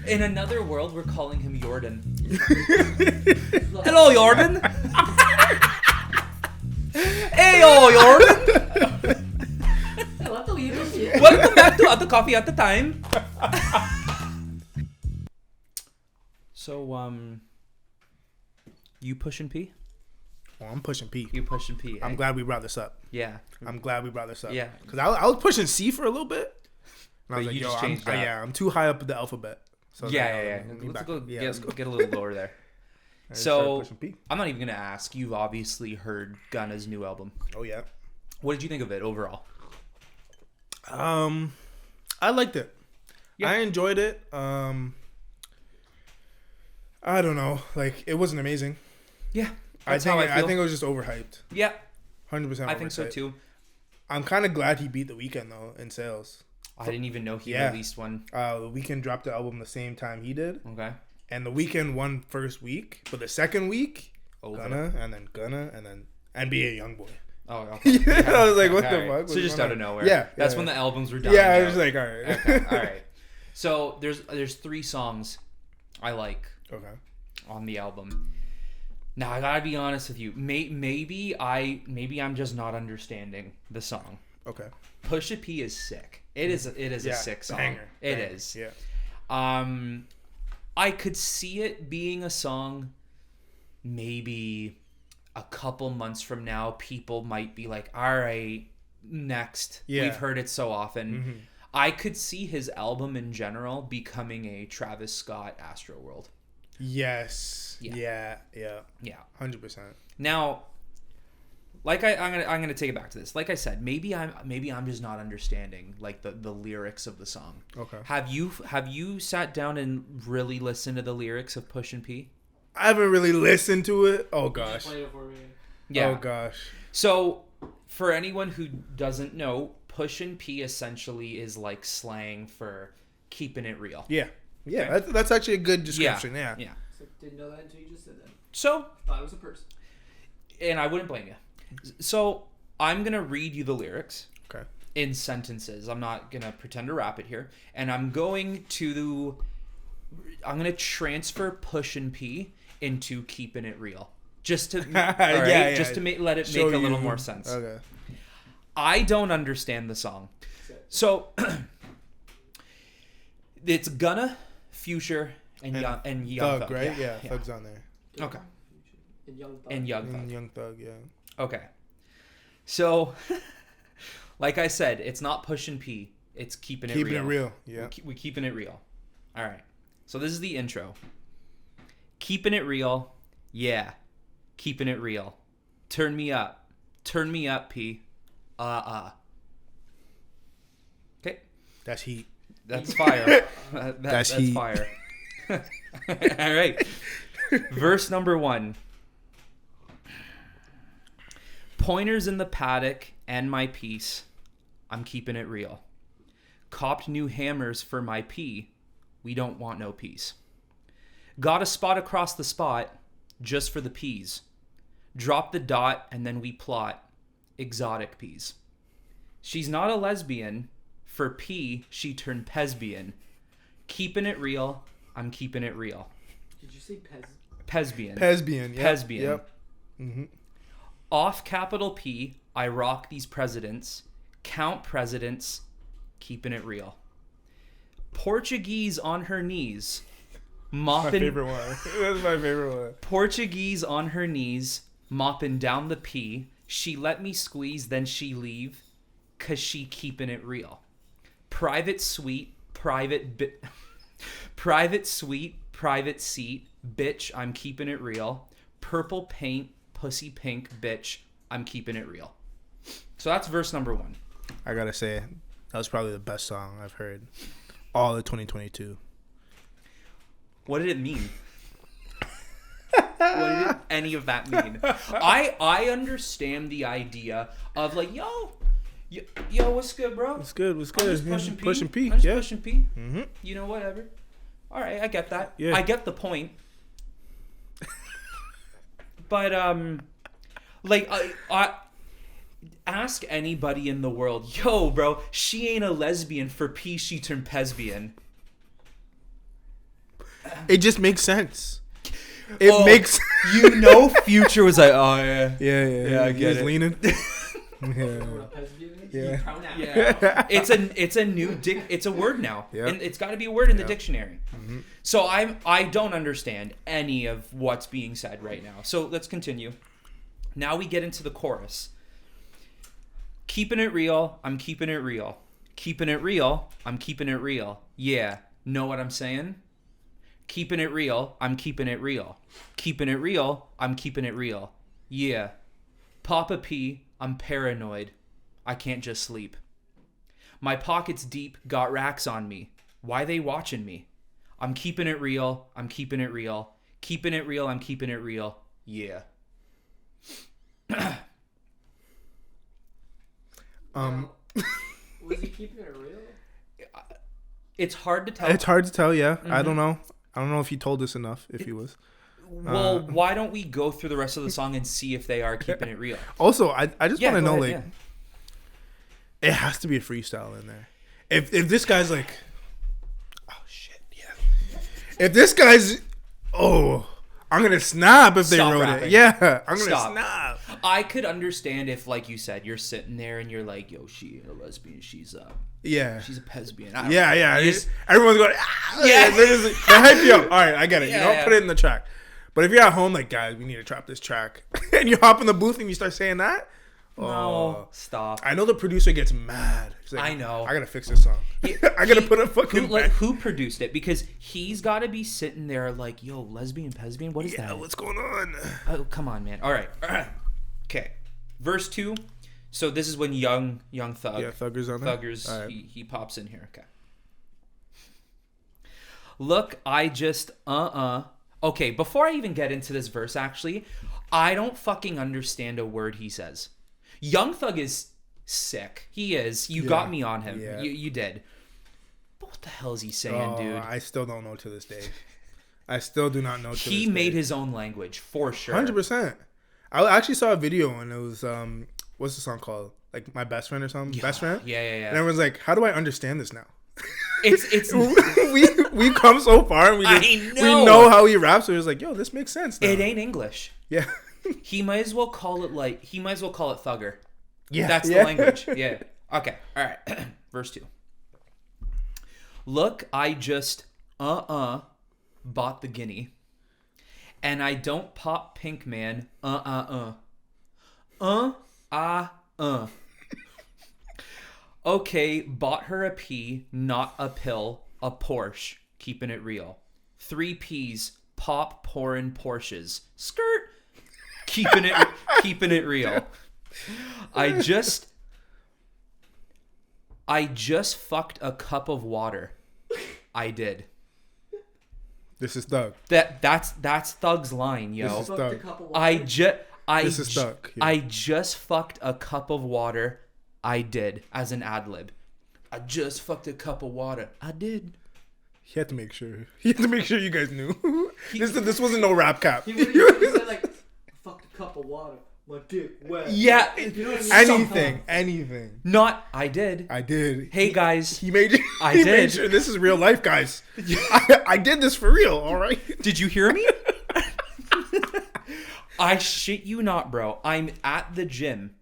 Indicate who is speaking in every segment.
Speaker 1: In another world, we're calling him Jordan. Hello, Jordan. Hey, Jordan. Welcome back to Other Coffee at the Time. So, you Pushin P?
Speaker 2: Well, I'm pushing P.
Speaker 1: You Pushin P.
Speaker 2: I'm glad we brought this up.
Speaker 1: Yeah.
Speaker 2: I'm glad we brought this up.
Speaker 1: Yeah.
Speaker 2: Because I was pushing C for a little bit. And I was
Speaker 1: But
Speaker 2: like,
Speaker 1: you
Speaker 2: yo,
Speaker 1: just changed that.
Speaker 2: I'm too high up the alphabet. So
Speaker 1: Yeah. Let's get a little lower there. So, I'm not even going to ask. You've obviously heard Gunna's new album.
Speaker 2: Oh, yeah.
Speaker 1: What did you think of it overall?
Speaker 2: I liked it. Yeah. I enjoyed it. I don't know. Like, it wasn't amazing.
Speaker 1: Yeah.
Speaker 2: I think it was just overhyped.
Speaker 1: Yeah.
Speaker 2: 100% overhyped.
Speaker 1: I think so too.
Speaker 2: I'm kind of glad he beat The Weeknd though in sales.
Speaker 1: I didn't even know he released one.
Speaker 2: The Weeknd dropped the album the same time he did.
Speaker 1: Okay.
Speaker 2: And The Weeknd won first week, but the second week, Gunna, and then NBA Youngboy.
Speaker 1: Oh, okay.
Speaker 2: Yeah, I was like, what the fuck?
Speaker 1: So just out of nowhere.
Speaker 2: Yeah.
Speaker 1: That's when the albums were dying.
Speaker 2: Yeah, I was like, all right.
Speaker 1: Okay, all right. So there's 3 songs I like on the album. Now I gotta be honest with you. Maybe I'm just not understanding the song.
Speaker 2: Okay.
Speaker 1: Pusha P is sick. It is a sick song.
Speaker 2: Banger.
Speaker 1: It is.
Speaker 2: Yeah.
Speaker 1: I could see it being a song. Maybe a couple months from now, people might be like, "All right, next." Yeah. We've heard it so often. Mm-hmm. I could see his album in general becoming a Travis Scott Astroworld.
Speaker 2: Yes. Yeah. 100%.
Speaker 1: Now, like I'm gonna take it back to this. Like I said, maybe I'm just not understanding like the lyrics of the song.
Speaker 2: Okay.
Speaker 1: Have you sat down and really listened to the lyrics of Pushin P?
Speaker 2: I haven't really listened to it. Oh gosh.
Speaker 3: Play it for me.
Speaker 1: Yeah.
Speaker 2: Oh gosh.
Speaker 1: So, for anyone who doesn't know, Pushin P essentially is like slang for keeping it real.
Speaker 2: Yeah. Yeah, okay. That's actually a good description. Yeah.
Speaker 3: So didn't know that until you just said that.
Speaker 1: So
Speaker 3: thought it was a person.
Speaker 1: And I wouldn't blame you. So I'm gonna read you the lyrics.
Speaker 2: Okay.
Speaker 1: In sentences. I'm not gonna pretend to rap it here, and I'm gonna transfer Pushin P into keeping it real, just to just to let it make a little more sense.
Speaker 2: Okay.
Speaker 1: I don't understand the song, so it's Gunna, Future, and Young Thug,
Speaker 2: right? Yeah, Thug's on there.
Speaker 1: Okay.
Speaker 3: And Young Thug.
Speaker 2: And Young Thug, yeah.
Speaker 1: Okay. So, like I said, it's not Pushin P. It's keeping it real.
Speaker 2: Keeping it real, yeah.
Speaker 1: We keeping it real. All right. So this is the intro. Keeping it real, yeah. Keeping it real. Turn me up, P. Okay.
Speaker 2: That's heat.
Speaker 1: That's fire.
Speaker 2: That's heat.
Speaker 1: Fire. All right. Verse number 1. Pointers in the paddock and my piece. I'm keeping it real. Copped new hammers for my P. We don't want no peace. Got a spot across the spot just for the peas. Drop the dot and then we plot. Exotic peas. She's not a lesbian. For P, she turned Pesbian. Keeping it real. I'm keeping it real.
Speaker 3: Did you say
Speaker 1: Pesbian.
Speaker 2: Pesbian, yeah.
Speaker 1: Pesbian.
Speaker 2: Yep. Mm-hmm.
Speaker 1: Off capital P, I rock these presidents. Count presidents. Keeping it real. Portuguese on her knees. Mopping.
Speaker 2: My favorite one. That's my favorite one.
Speaker 1: Portuguese on her knees. Mopping down the P. She let me squeeze, then she leave. 'Cause she keeping it real. Private suite, private suite, private seat. Bitch, I'm keeping it real. Purple paint, pussy pink, bitch, I'm keeping it real. So that's verse number 1.
Speaker 2: I gotta say, that was probably the best song I've heard all of 2022.
Speaker 1: What did it mean? What did any of that mean? I understand the idea of like, yo, what's good, bro?
Speaker 2: What's good?
Speaker 1: I'm just pushing P.
Speaker 2: Pushing P.
Speaker 1: I'm just
Speaker 2: Yeah.
Speaker 1: pushing P.
Speaker 2: Mm-hmm.
Speaker 1: You know, whatever. All right, I get that.
Speaker 2: Yeah.
Speaker 1: I get the point. But like I ask anybody in the world, yo, bro, she ain't a lesbian. For P, she turned Pesbian.
Speaker 2: It just makes sense. It makes
Speaker 1: Future was like, oh yeah,
Speaker 2: yeah.
Speaker 1: I get
Speaker 2: He was
Speaker 1: it.
Speaker 2: leaning.
Speaker 3: Yeah.
Speaker 1: Yeah, it's a new it's a word now,
Speaker 2: Yeah.
Speaker 1: and it's got to be a word in the
Speaker 2: Yeah.
Speaker 1: dictionary.
Speaker 2: Mm-hmm.
Speaker 1: So I don't understand any of what's being said right now. So let's continue. Now we get into the chorus. Keeping it real, I'm keeping it real. Keeping it real, I'm keeping it real. Yeah, know what I'm saying? Keeping it real, I'm keeping it real. Keeping it real, I'm keeping it real. Yeah. Papa P, I'm paranoid. I can't just sleep. My pocket's deep, got racks on me. Why they watching me? I'm keeping it real, I'm keeping it real. Keeping it real, I'm keeping it real. Yeah.
Speaker 3: Was he keeping it real?
Speaker 1: It's hard to tell.
Speaker 2: It's hard to tell, yeah.
Speaker 1: Mm-hmm.
Speaker 2: I don't know. I don't know if he told us enough, if he was.
Speaker 1: Well, why don't we go through the rest of the song and see if they are keeping it real?
Speaker 2: Also, I just want to know,
Speaker 1: go
Speaker 2: like,
Speaker 1: ahead,
Speaker 2: it has to be a freestyle in there. If this guy's like, oh shit, yeah. If this guy's, I'm gonna snap if they
Speaker 1: Stop
Speaker 2: wrote
Speaker 1: rapping.
Speaker 2: it. Yeah, I'm gonna
Speaker 1: Stop.
Speaker 2: snap.
Speaker 1: I could understand if, like you said, you're sitting there and you're like, yo, she ain't a lesbian, she's a lesbian. I don't know.
Speaker 2: Yeah.
Speaker 1: You just-
Speaker 2: Everyone's going,
Speaker 1: Yeah.
Speaker 2: They hype you up. All right, I get it.
Speaker 1: Yeah.
Speaker 2: Put it in the track. But if you're at home, like, guys, we need to trap this track, and you hop in the booth and you start saying that,
Speaker 1: No, stop.
Speaker 2: I know the producer gets mad. He's like,
Speaker 1: I know.
Speaker 2: I gotta fix this song. I gotta put a fucking.
Speaker 1: Who produced it? Because he's got to be sitting there like, yo, lesbian, pesbian, what is that?
Speaker 2: What's going on?
Speaker 1: Oh, come on, man. All right. Okay. Verse 2. So this is when young Thug.
Speaker 2: Yeah, Thugger's on there.
Speaker 1: Thugger's,
Speaker 2: All right.
Speaker 1: he pops in here. Okay. Look, I just, Okay, before I even get into this verse, actually, I don't fucking understand a word he says. Young Thug is sick. He is. You got me on him.
Speaker 2: Yeah.
Speaker 1: You did. But what the hell is he saying, dude?
Speaker 2: I still don't know to this day. I still do not know to this day.
Speaker 1: He made his own language, for sure.
Speaker 2: 100%. I actually saw a video and it was, what's the song called? Like My Best Friend or something? Best Friend?
Speaker 1: Yeah.
Speaker 2: And everyone's like, how do I understand this now?
Speaker 1: It's
Speaker 2: we've come so far and we know how he raps. So it was like, yo, this makes sense now.
Speaker 1: It ain't English.
Speaker 2: Yeah.
Speaker 1: He might as well call it Thugger.
Speaker 2: Yeah.
Speaker 1: That's the language. Yeah. Okay. All right. Verse 2. Look, I just bought the guinea. And I don't pop pink, man. Okay, bought her a pea, not a pill, a Porsche. Keeping it real. 3 P's, pop, pouring Porsches. Skirt. Keeping it real. I just fucked a cup of water. I did.
Speaker 2: This is Thug.
Speaker 1: That's Thug's line, yo.
Speaker 2: This is Thug. This is Thug. Yeah.
Speaker 1: I just fucked a cup of water. I did, as an ad lib. I just fucked a cup of water. I did.
Speaker 2: He had to make sure. He had to make sure you guys knew. This wasn't no rap cap.
Speaker 3: He said like, fucked a cup of water. My dick wet.
Speaker 1: Yeah.
Speaker 3: You know what I mean?
Speaker 2: Anything.
Speaker 1: Not I did.
Speaker 2: I did.
Speaker 1: Hey guys.
Speaker 2: He made.
Speaker 1: I
Speaker 2: he
Speaker 1: did.
Speaker 2: Made sure this is real life, guys. I did this for real. All right.
Speaker 1: Did you hear me? I shit you not, bro. I'm at the gym.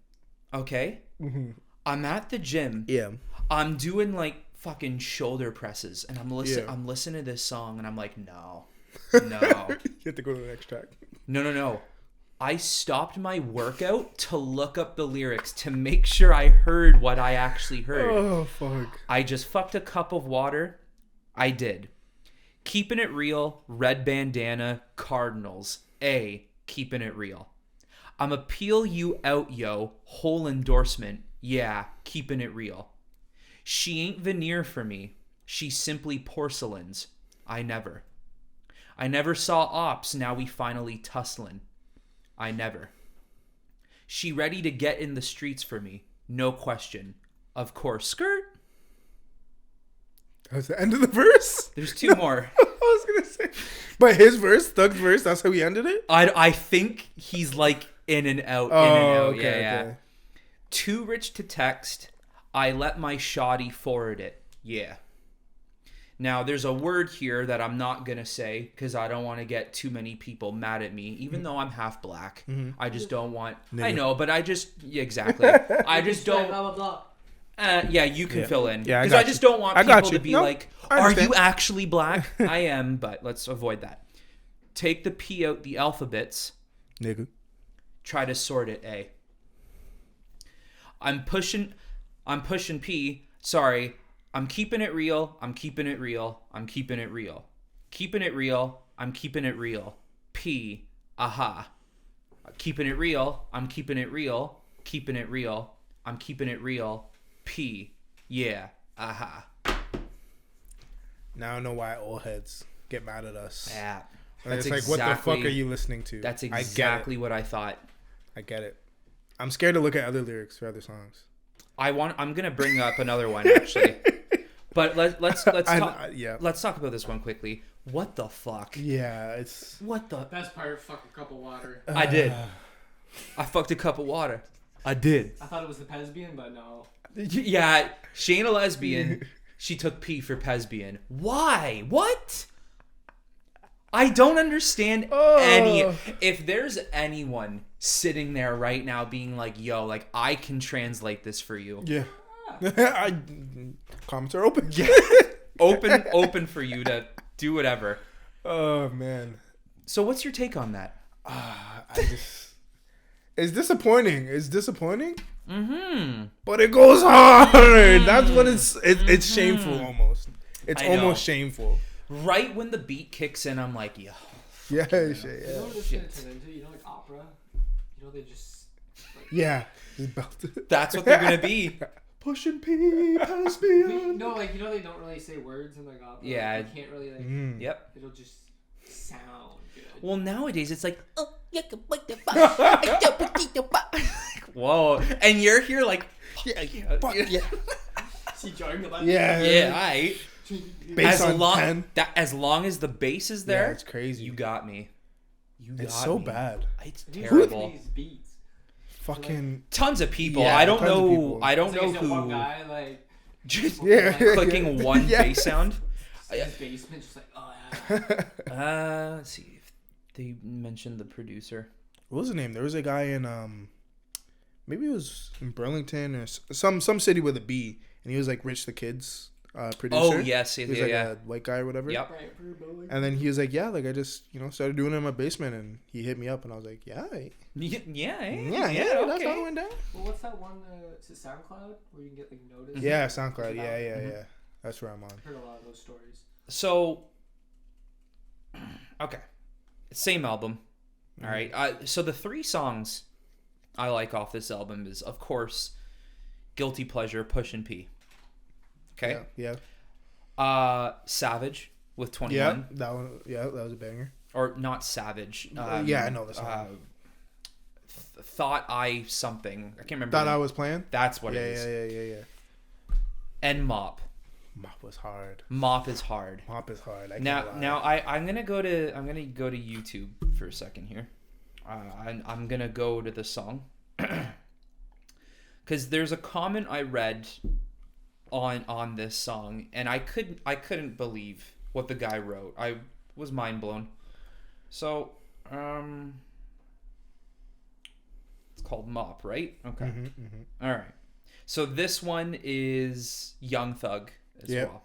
Speaker 1: Okay?
Speaker 2: Mm-hmm.
Speaker 1: I'm at the gym.
Speaker 2: Yeah.
Speaker 1: I'm doing like fucking shoulder presses and I'm
Speaker 2: Yeah.
Speaker 1: listening to this song and I'm like, no.
Speaker 2: You have to go to the next track.
Speaker 1: No. I stopped my workout to look up the lyrics to make sure I heard what I actually heard.
Speaker 2: Oh, fuck.
Speaker 1: I just fucked a cup of water. I did. Keeping it real, red bandana, Cardinals. Keeping it real. I'ma peel you out, yo. Whole endorsement. Yeah, keeping it real. She ain't veneer for me. She's simply porcelains. I never saw ops, now we finally tusslin'. I never. She ready to get in the streets for me. No question. Of course. Skirt.
Speaker 2: That was the end of the verse?
Speaker 1: There's 2 more.
Speaker 2: I was going to say. But his verse, Thug's verse, that's how he ended it?
Speaker 1: I think he's like in and out.
Speaker 2: Okay,
Speaker 1: Yeah.
Speaker 2: okay.
Speaker 1: Too rich to text. I let my shoddy forward it. Yeah. Now, there's a word here that I'm not going to say because I don't want to get too many people mad at me, even though I'm half black. I just don't want... I know, but I just... Yeah, exactly. I just don't...
Speaker 3: Blah, blah, blah.
Speaker 1: Yeah, you can fill in.
Speaker 2: Yeah, I
Speaker 1: Because
Speaker 2: got
Speaker 1: I just
Speaker 2: you.
Speaker 1: don't want
Speaker 2: I got
Speaker 1: people
Speaker 2: you.
Speaker 1: to be
Speaker 2: No,
Speaker 1: like,
Speaker 2: I
Speaker 1: are
Speaker 2: understand.
Speaker 1: you actually black? I am, but let's avoid that. Take the P out the alphabets.
Speaker 2: Nigga.
Speaker 1: Try to sort it, A. I'm pushing P. Sorry. I'm keeping it real. I'm keeping it real. I'm keeping it real. Keeping it real. I'm keeping it real. P. Aha. Keeping it real. I'm keeping it real. Keeping it real. I'm keeping it real. P. Yeah. Aha.
Speaker 2: Now I know why old heads get mad at us.
Speaker 1: Yeah.
Speaker 2: And it's like, what the fuck are you listening to?
Speaker 1: That's
Speaker 2: I
Speaker 1: exactly what I thought.
Speaker 2: get it. I'm scared to look at other lyrics for other songs.
Speaker 1: I'm gonna bring up another one actually, but let's talk.
Speaker 2: Yeah.
Speaker 1: Let's talk about this one quickly. What the fuck?
Speaker 2: Yeah, it's...
Speaker 1: What the?
Speaker 3: Best part, fuck a cup of water.
Speaker 1: I did. I fucked a cup of water. I did.
Speaker 3: I thought it was the Pesbian, but no.
Speaker 1: Yeah, she ain't a lesbian. She took P for Pesbian. Why? What? I don't understand any. If there's anyone sitting there right now being like, yo, like, I can translate this for you.
Speaker 2: Yeah. Comments are open.
Speaker 1: Yeah. Open for you to do whatever.
Speaker 2: Oh, man.
Speaker 1: So what's your take on that?
Speaker 2: It's disappointing. It's disappointing.
Speaker 1: Mm-hmm.
Speaker 2: But it goes hard. That's what it's shameful almost. It's
Speaker 1: I know.
Speaker 2: almost shameful.
Speaker 1: Right when the beat kicks in, I'm like, yo.
Speaker 2: Yeah,
Speaker 3: You know
Speaker 2: yeah.
Speaker 3: what this is gonna turn into? You know, like opera. You know, they just. Like,
Speaker 2: Yeah. Just belted.
Speaker 1: That's what they're gonna be.
Speaker 2: Pushin P, pass me on.
Speaker 3: no, like, you know, they don't really say words in like opera.
Speaker 1: Yeah.
Speaker 3: Like, you can't really like.
Speaker 1: Yep.
Speaker 3: It'll just sound good.
Speaker 1: Well, nowadays it's like, oh, whoa, and you're here like,
Speaker 2: Fuck yeah.
Speaker 3: See, Jordan, like,
Speaker 1: yeah, I.
Speaker 2: Bass on 10.
Speaker 1: As long as the bass is there,
Speaker 2: Yeah, it's crazy.
Speaker 1: You got me.
Speaker 2: It's so
Speaker 1: me.
Speaker 2: bad.
Speaker 1: It's
Speaker 3: Who's
Speaker 1: terrible.
Speaker 3: these beats?
Speaker 2: Fucking...
Speaker 1: Tons of people.
Speaker 2: Yeah,
Speaker 1: I don't
Speaker 2: tons of
Speaker 1: know.
Speaker 2: people.
Speaker 1: I don't
Speaker 3: It's like,
Speaker 1: know
Speaker 3: is there one
Speaker 1: who.
Speaker 3: guy like
Speaker 1: Just
Speaker 2: Yeah.
Speaker 1: clicking one
Speaker 2: Yeah.
Speaker 1: bass sound.
Speaker 3: in his basement, just like, oh yeah.
Speaker 1: Let's see if they mentioned the producer.
Speaker 2: What was his name? There was a guy in maybe it was in Burlington or some city with a B, and he was like Rich the Kid's producer.
Speaker 1: Oh yes,
Speaker 2: He was
Speaker 1: yeah,
Speaker 2: like
Speaker 1: yeah.
Speaker 2: a white guy or whatever.
Speaker 1: Yep.
Speaker 2: And then he was like, yeah, like I just started doing it in my basement, and he hit me up, and I was like, yeah,
Speaker 1: Yeah,
Speaker 2: that's how it went down.
Speaker 3: Well, what's that one? Is it SoundCloud where you can get like notice?
Speaker 2: Yeah, SoundCloud. Yeah. That's where I'm on.
Speaker 3: I've heard a lot of those stories.
Speaker 1: So, okay, same album. All right. So the three songs I like off this album is, of course, Guilty Pleasure, Pushin P. Okay.
Speaker 2: Yeah.
Speaker 1: Savage with 21.
Speaker 2: Yeah, that one. Yeah, that was a banger.
Speaker 1: Or not Savage.
Speaker 2: Yeah, I know the song.
Speaker 1: Thought I something. I can't remember.
Speaker 2: Thought I was playing.
Speaker 1: That's what it is.
Speaker 2: Yeah.
Speaker 1: And Mop.
Speaker 2: Mop was hard.
Speaker 1: Mop is hard.
Speaker 2: Mop is hard.
Speaker 1: Now I'm gonna go to YouTube for a second here. I'm gonna go to the song because there's a comment I read on this song, and I couldn't believe what the guy wrote. I was mind blown. So it's called Mop, right? Okay. All right. So this one is Young Thug as well.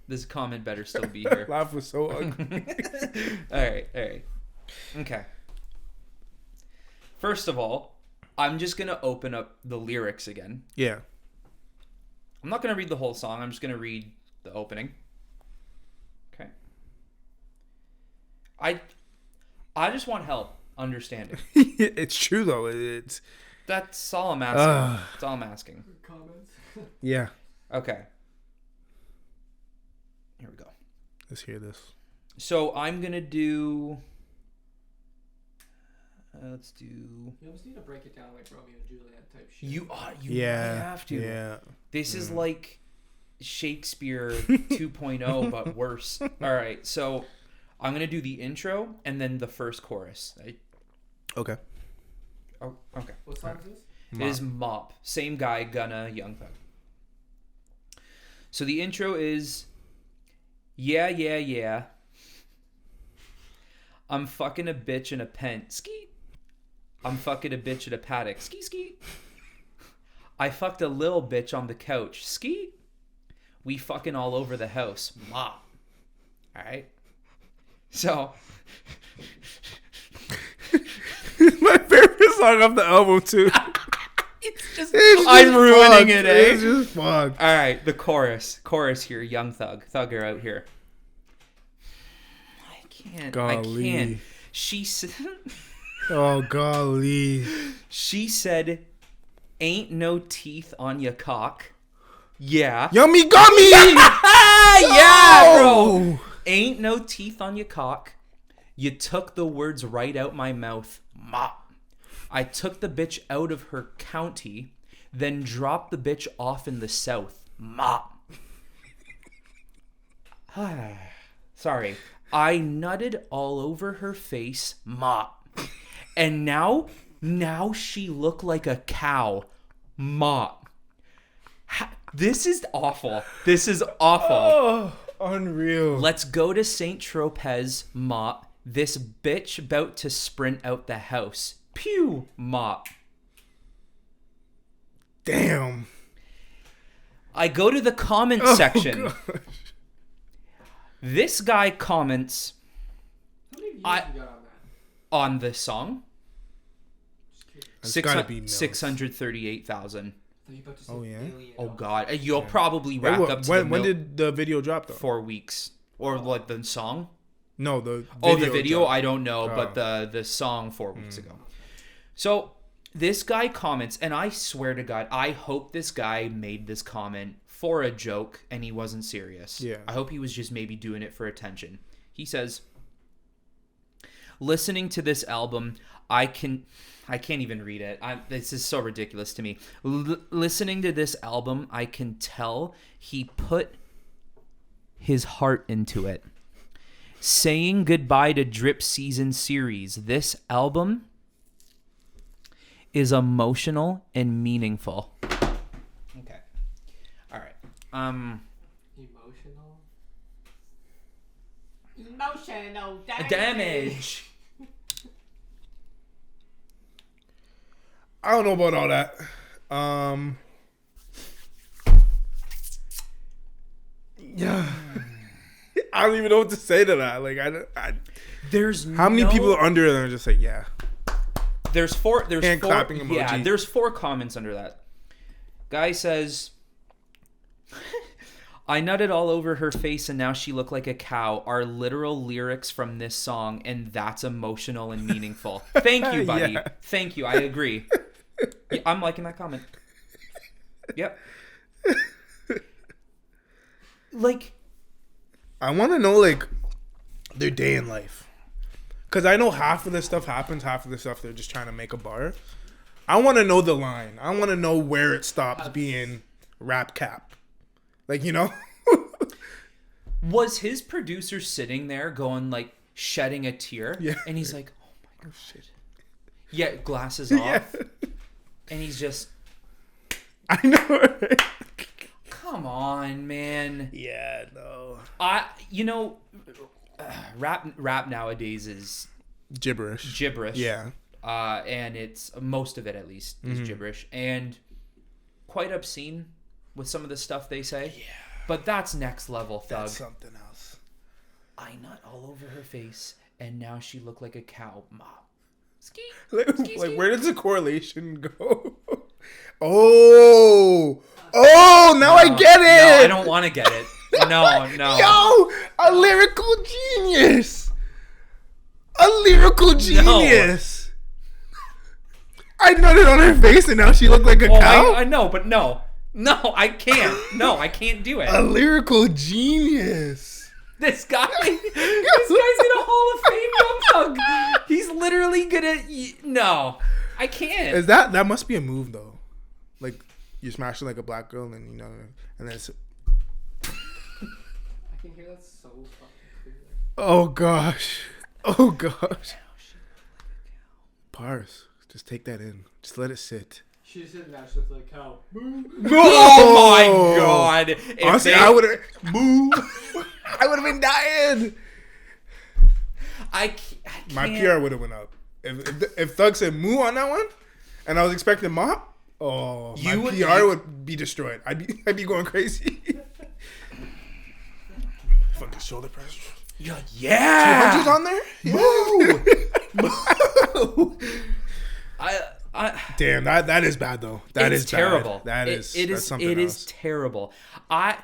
Speaker 1: This comment better still be here.
Speaker 2: Laugh was so ugly.
Speaker 1: All right. Okay. First of all, I'm just going to open up the lyrics again.
Speaker 2: Yeah.
Speaker 1: I'm not going to read the whole song. I'm just going to read the opening. Okay. I just want help understanding.
Speaker 2: It's true though. It's
Speaker 1: That's all I'm asking. That's all I'm asking.
Speaker 3: Comments.
Speaker 2: yeah.
Speaker 1: Okay. Here we go.
Speaker 2: Let's hear this.
Speaker 1: So I'm going to do... let's do...
Speaker 3: You almost need to break it down like Romeo and Juliet type shit.
Speaker 1: You
Speaker 2: Yeah.
Speaker 1: might have to.
Speaker 2: Yeah.
Speaker 1: This is like Shakespeare 2.0, but worse. All right, so I'm going to do the intro and then the first chorus.
Speaker 2: Okay.
Speaker 1: Oh, okay.
Speaker 3: What song is this?
Speaker 1: It is Mop. Same guy, Gunna, Young Thug. So the intro is, yeah, yeah, yeah. I'm fucking a bitch in a pen. Skeet. I'm fucking a bitch in a paddock. Skeet, skeet. I fucked a little bitch on the couch. Skeet. We fucking all over the house. Mop. All right. So.
Speaker 2: My favorite song off the album too.
Speaker 1: It's I'm ruining it, eh?
Speaker 2: It's just fun.
Speaker 1: All right, the chorus here, Young Thugger out here. I can't.
Speaker 2: Golly.
Speaker 1: She said.
Speaker 2: Oh golly.
Speaker 1: She said, "Ain't no teeth on ya cock." Yeah.
Speaker 2: Yummy gummy.
Speaker 1: Yeah, bro. Ain't no teeth on ya cock. You took the words right out my mouth. Mop. I took the bitch out of her county, then dropped the bitch off in the south. Mop. Sorry. I nutted all over her face. Mop. And now she looked like a cow. Mop. This is awful. This is awful.
Speaker 2: Oh, unreal.
Speaker 1: Let's go to St. Tropez. Mop. This bitch about to sprint out the house. Pew, mop.
Speaker 2: Damn.
Speaker 1: I go to the comment section.
Speaker 2: Gosh.
Speaker 1: This guy comments
Speaker 3: How many views you got on that?
Speaker 1: on this song.
Speaker 2: It's gotta be millions.
Speaker 1: 638,000.
Speaker 3: Are you about to say
Speaker 2: Oh, yeah?
Speaker 3: billion
Speaker 1: Oh
Speaker 3: dollars?
Speaker 1: God, you'll probably rack
Speaker 2: Wait,
Speaker 1: up to
Speaker 2: when did the video drop though?
Speaker 1: 4 weeks or like the song.
Speaker 2: No, the video.
Speaker 1: Oh, the video
Speaker 2: dropped.
Speaker 1: I don't know,
Speaker 2: Oh.
Speaker 1: but the song 4 weeks ago. So this guy comments, and I swear to God, I hope this guy made this comment for a joke and he wasn't serious.
Speaker 2: Yeah.
Speaker 1: I hope he was just maybe doing it for attention. He says, listening to this album, I can't even read it. This is so ridiculous to me. Listening to this album, I can tell he put his heart into it. Saying goodbye to Drip Season series. This album is emotional and meaningful. Okay. All right.
Speaker 3: Emotional? Emotional
Speaker 1: Damage.
Speaker 2: I don't know about all that. Yeah. I don't even know what to say to that. Like,
Speaker 1: There's
Speaker 2: how many people are under it and are just like, yeah.
Speaker 1: There's four.
Speaker 2: Hand clapping emoji.
Speaker 1: Yeah, there's 4 comments under that. Guy says, "I nutted all over her face and now she looked like a cow." Are literal lyrics from this song, and that's emotional and meaningful. Thank you, buddy.
Speaker 2: Yeah.
Speaker 1: Thank you. I agree. Yeah, I'm liking that comment. Yep. Like,
Speaker 2: I want to know, like, their day in life. Because I know half of this stuff happens, half of the stuff they're just trying to make a bar. I want to know the line. I want to know where it stops being rap cap. Like, you know?
Speaker 1: was his producer sitting there going, like, shedding a tear?
Speaker 2: Yeah.
Speaker 1: And he's like, oh my God. Shit. Yeah, glasses off.
Speaker 2: Yeah.
Speaker 1: And he's just,
Speaker 2: I know, right?
Speaker 1: come on, man.
Speaker 2: Yeah, no.
Speaker 1: Rap nowadays is
Speaker 2: Gibberish.
Speaker 1: gibberish.
Speaker 2: Yeah.
Speaker 1: And it's, most of it at least, is gibberish. And quite obscene with some of the stuff they say. Yeah. But that's next level, thug.
Speaker 2: That's something else.
Speaker 1: I nut all over her face, and now she looked like a cow. Mom. Ski.
Speaker 2: Like, where does the correlation go? Oh, now I get it.
Speaker 1: No, I don't want to get it. No.
Speaker 2: Yo, a lyrical genius. A lyrical genius. I nutted on her face and now she looked like a cow.
Speaker 1: I know, but no, I can't. No, I can't do it.
Speaker 2: A lyrical genius.
Speaker 1: This guy's in a Hall of Fame, Young Thug. He's literally gonna. No, I can't.
Speaker 2: Is that must be a move though? Like, you smash it like a black girl, and then and then it's.
Speaker 3: I can hear that so fucking clearly.
Speaker 2: Oh gosh. Pars, just take that in. Just let it sit.
Speaker 3: She's hitting that shit like how.
Speaker 1: Oh my god! If
Speaker 2: Honestly, I would have moo. I would have been dying.
Speaker 1: I can't.
Speaker 2: My PR would have went up if Thug said moo on that one, and I was expecting mop. Oh, my PR would be destroyed. I'd be going crazy. Fucking shoulder press.
Speaker 1: Yeah.
Speaker 2: 200s on there.
Speaker 1: Moo.
Speaker 2: Damn, that is bad though. That is
Speaker 1: terrible.
Speaker 2: Bad. That's something
Speaker 1: It
Speaker 2: else.
Speaker 1: is terrible. I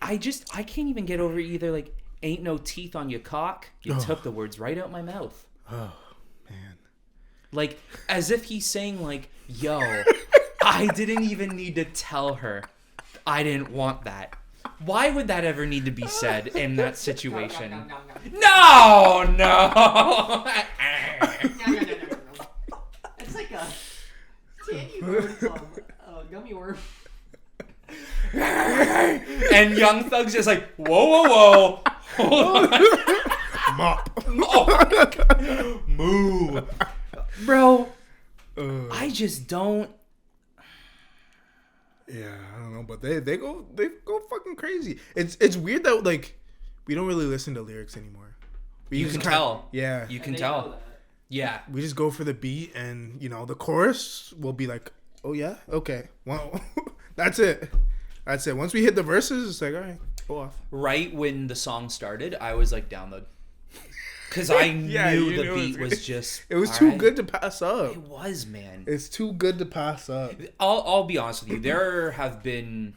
Speaker 1: can't even get over either. Like, ain't no teeth on your cock. You took the words right out my mouth.
Speaker 2: Oh man.
Speaker 1: Like, as if he's saying like, yo, I didn't even need to tell her I didn't want that. Why would that ever need to be said in that situation? No.
Speaker 3: It's like a tangy word from a gummy worm.
Speaker 1: And Young Thug's just like, whoa. Hold on.
Speaker 2: Mop.
Speaker 1: Oh. Moo. Bro, I just don't.
Speaker 2: Yeah, I don't know, but they go fucking crazy. It's weird that like we don't really listen to lyrics anymore.
Speaker 1: You can tell.
Speaker 2: Yeah,
Speaker 1: You can tell. Yeah.
Speaker 2: we just go for the beat, and the chorus will be like, oh yeah, okay, well, that's it. Once we hit the verses, it's like, all right, go off.
Speaker 1: Right when the song started, I was like, download. Because I knew the beat was just.
Speaker 2: It was too good to pass up.
Speaker 1: It was, man.
Speaker 2: It's too good to pass up.
Speaker 1: I'll be honest with you. There have been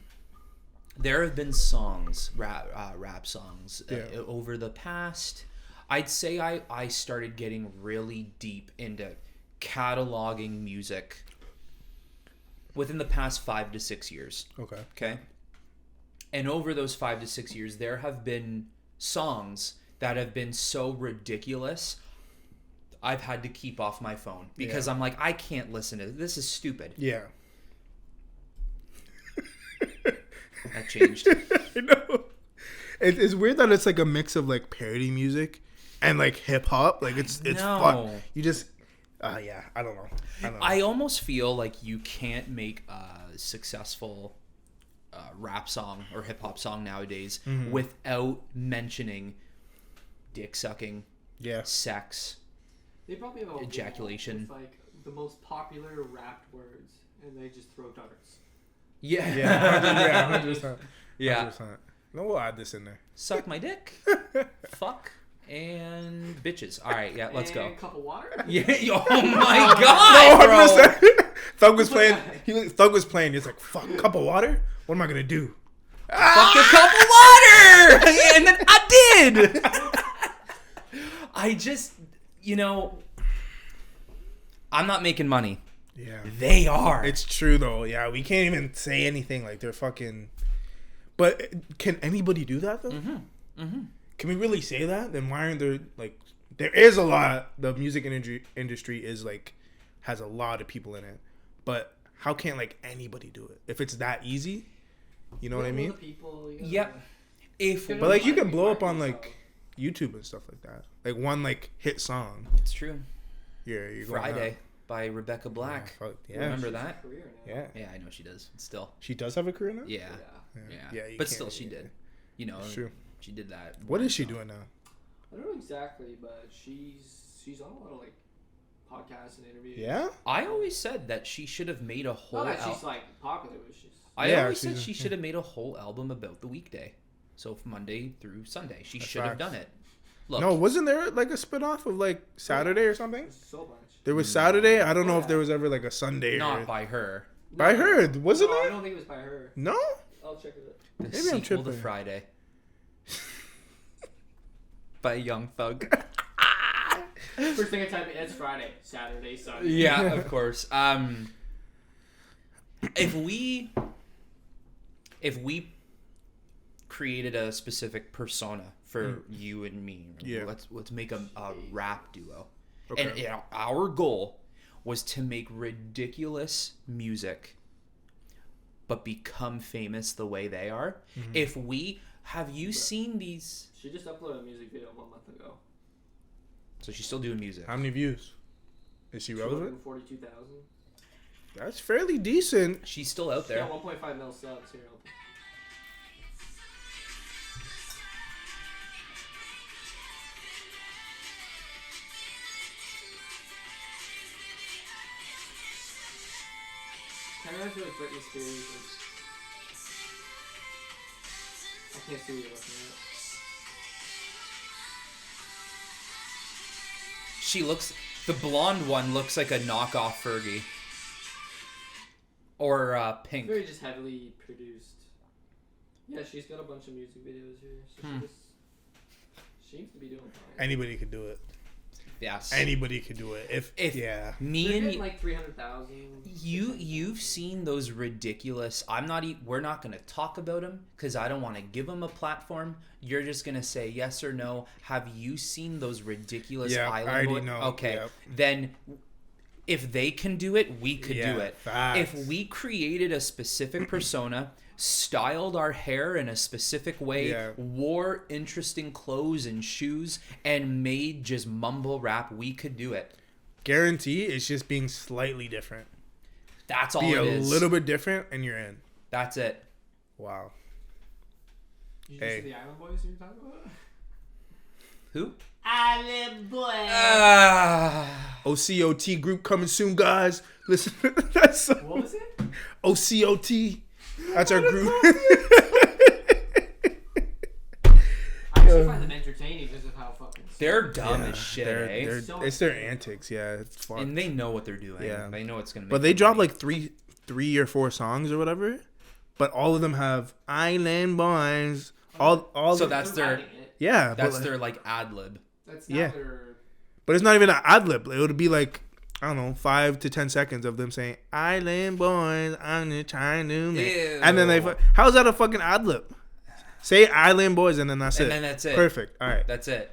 Speaker 1: songs, rap songs, over the past. I'd say I started getting really deep into cataloging music within the past 5 to 6 years. Okay. And over those 5 to 6 years, there have been songs that have been so ridiculous, I've had to keep off my phone because I'm like, I can't listen to this. This is stupid.
Speaker 2: Yeah.
Speaker 1: That changed.
Speaker 2: I know. It's weird that it's like a mix of like parody music and like hip hop. Like it's fun. You just, yeah, I don't know.
Speaker 1: I almost feel like you can't make a successful rap song or hip hop song nowadays without mentioning dick sucking, sex,
Speaker 3: they probably have a
Speaker 1: ejaculation,
Speaker 3: with, like the most popular rapped words, and they just throw darts.
Speaker 1: Yeah,
Speaker 2: 100%.
Speaker 1: Yeah.
Speaker 2: 100%. No, we'll add this in there.
Speaker 1: Suck my dick, fuck, and bitches. All right, yeah, let's go.
Speaker 3: A cup of water.
Speaker 1: Yeah. Oh my god,
Speaker 2: no, 100%.
Speaker 1: bro.
Speaker 2: Thug was playing. Thug was playing. He's like, "Fuck, cup of water. What am I gonna do?
Speaker 1: Fuck a cup of water," and then I did. I just, I'm not making money.
Speaker 2: Yeah,
Speaker 1: they are.
Speaker 2: It's true though. Yeah, we can't even say anything like they're fucking. But can anybody do that though? Can we really say that? Then why aren't there like? There is a lot. The music industry is like has a lot of people in it, but how can't like anybody do it if it's that easy? You know what I mean?
Speaker 3: People,
Speaker 1: Yep. But
Speaker 2: like you can blow up on like YouTube and stuff like that. Like one like hit song.
Speaker 1: It's true.
Speaker 2: Yeah, you're
Speaker 1: Friday by Rebecca Black.
Speaker 2: Yeah.
Speaker 1: Remember that?
Speaker 2: Yeah.
Speaker 1: Yeah, I know she does. Still.
Speaker 2: She does have a career now?
Speaker 1: Yeah. But still, she did.
Speaker 2: It's true.
Speaker 1: She did that.
Speaker 2: What is she doing now?
Speaker 3: I don't know exactly, but she's on a lot of like podcasts and interviews.
Speaker 2: Yeah?
Speaker 1: I always said that she should have made a whole
Speaker 3: Not that she's like popular, but she's.
Speaker 1: I always said she should have made a whole album about the weekday. So from Monday through Sunday. She should have done it. Look.
Speaker 2: No, wasn't there like a spinoff of like Saturday or something?
Speaker 3: So much.
Speaker 2: There was Saturday. I don't know if there was ever like a Sunday.
Speaker 1: Not by her.
Speaker 2: By her, wasn't
Speaker 3: No,
Speaker 2: it?
Speaker 3: I don't think it was by her.
Speaker 2: No.
Speaker 3: I'll check it
Speaker 1: The
Speaker 2: Maybe I'm
Speaker 1: sequel to
Speaker 2: tripping.
Speaker 1: Friday. By Young Thug.
Speaker 3: out. First thing I type in, it's Friday, Saturday, Sunday.
Speaker 1: Yeah, of course. If we created a specific persona for you and me, let's make a rap duo.
Speaker 2: Okay.
Speaker 1: And our goal was to make ridiculous music but become famous the way they are. If we have you seen these?
Speaker 3: She just uploaded a music video 1 month ago.
Speaker 1: So she's still doing music.
Speaker 2: How many views? Is she relevant?
Speaker 3: 242,000.
Speaker 2: That's fairly decent.
Speaker 1: She's still out
Speaker 3: She got
Speaker 1: there.
Speaker 3: 1.5 mil subs here. Kind of feel like Britney Spears. I can't see what you're looking at.
Speaker 1: She looks. The blonde one looks like a knockoff Fergie. Or Pink.
Speaker 3: Very just heavily produced. Yeah, she's got a bunch of music videos here. So she seems to be doing fine.
Speaker 2: Anybody could do it.
Speaker 1: Yes.
Speaker 2: Anybody could do it. If yeah.
Speaker 1: Me
Speaker 3: They're
Speaker 1: and
Speaker 3: getting like 300,000.
Speaker 1: you've seen those ridiculous. We're not gonna talk about them because I don't want to give them a platform. You're just gonna say yes or no. Have you seen those ridiculous
Speaker 2: Yeah,
Speaker 1: island?
Speaker 2: I already know.
Speaker 1: Okay,
Speaker 2: Yep.
Speaker 1: then if they can do it, we could do it.
Speaker 2: Facts.
Speaker 1: If we created a specific persona, styled our hair in a specific way,
Speaker 2: Yeah.
Speaker 1: wore interesting clothes and shoes, and made just mumble rap, we could do it.
Speaker 2: Guarantee it's just being slightly different.
Speaker 1: That's all
Speaker 2: Be
Speaker 1: it
Speaker 2: a
Speaker 1: is.
Speaker 2: little bit different and you're in.
Speaker 1: That's it.
Speaker 2: Wow.
Speaker 3: You
Speaker 2: Hey.
Speaker 3: just see the Island Boys you're talking about?
Speaker 1: Who?
Speaker 3: Island Boys!
Speaker 2: OCOT group coming soon, guys. Listen, that's
Speaker 3: What was it?
Speaker 2: OCOT. That's our group.
Speaker 3: I actually find them entertaining because of how fucking.
Speaker 1: They're dumb
Speaker 2: Yeah,
Speaker 1: as shit,
Speaker 2: they're-
Speaker 1: eh?
Speaker 2: they're-
Speaker 3: So
Speaker 2: it's their antics. Yeah, it's fun.
Speaker 1: And they know what they're doing.
Speaker 2: Yeah.
Speaker 1: They know it's gonna make
Speaker 2: But they
Speaker 1: them
Speaker 2: dropped
Speaker 1: money.
Speaker 2: like three or four songs or whatever. But all of them have Island Boys. All
Speaker 1: So
Speaker 2: the-
Speaker 1: that's
Speaker 3: They're
Speaker 1: their
Speaker 3: writing it.
Speaker 2: yeah.
Speaker 1: that's
Speaker 2: but,
Speaker 1: their like ad lib.
Speaker 3: That's not
Speaker 2: Yeah.
Speaker 3: their.
Speaker 2: but it's not even an ad lib. It would be like, I don't know, 5 to 10 seconds of them saying Island Boys. I'm just trying to make.
Speaker 1: Ew.
Speaker 2: And then how's that a fucking ad lib? Say Island Boys and then that's
Speaker 1: And
Speaker 2: it.
Speaker 1: then that's it.
Speaker 2: Perfect. All right.
Speaker 1: That's it.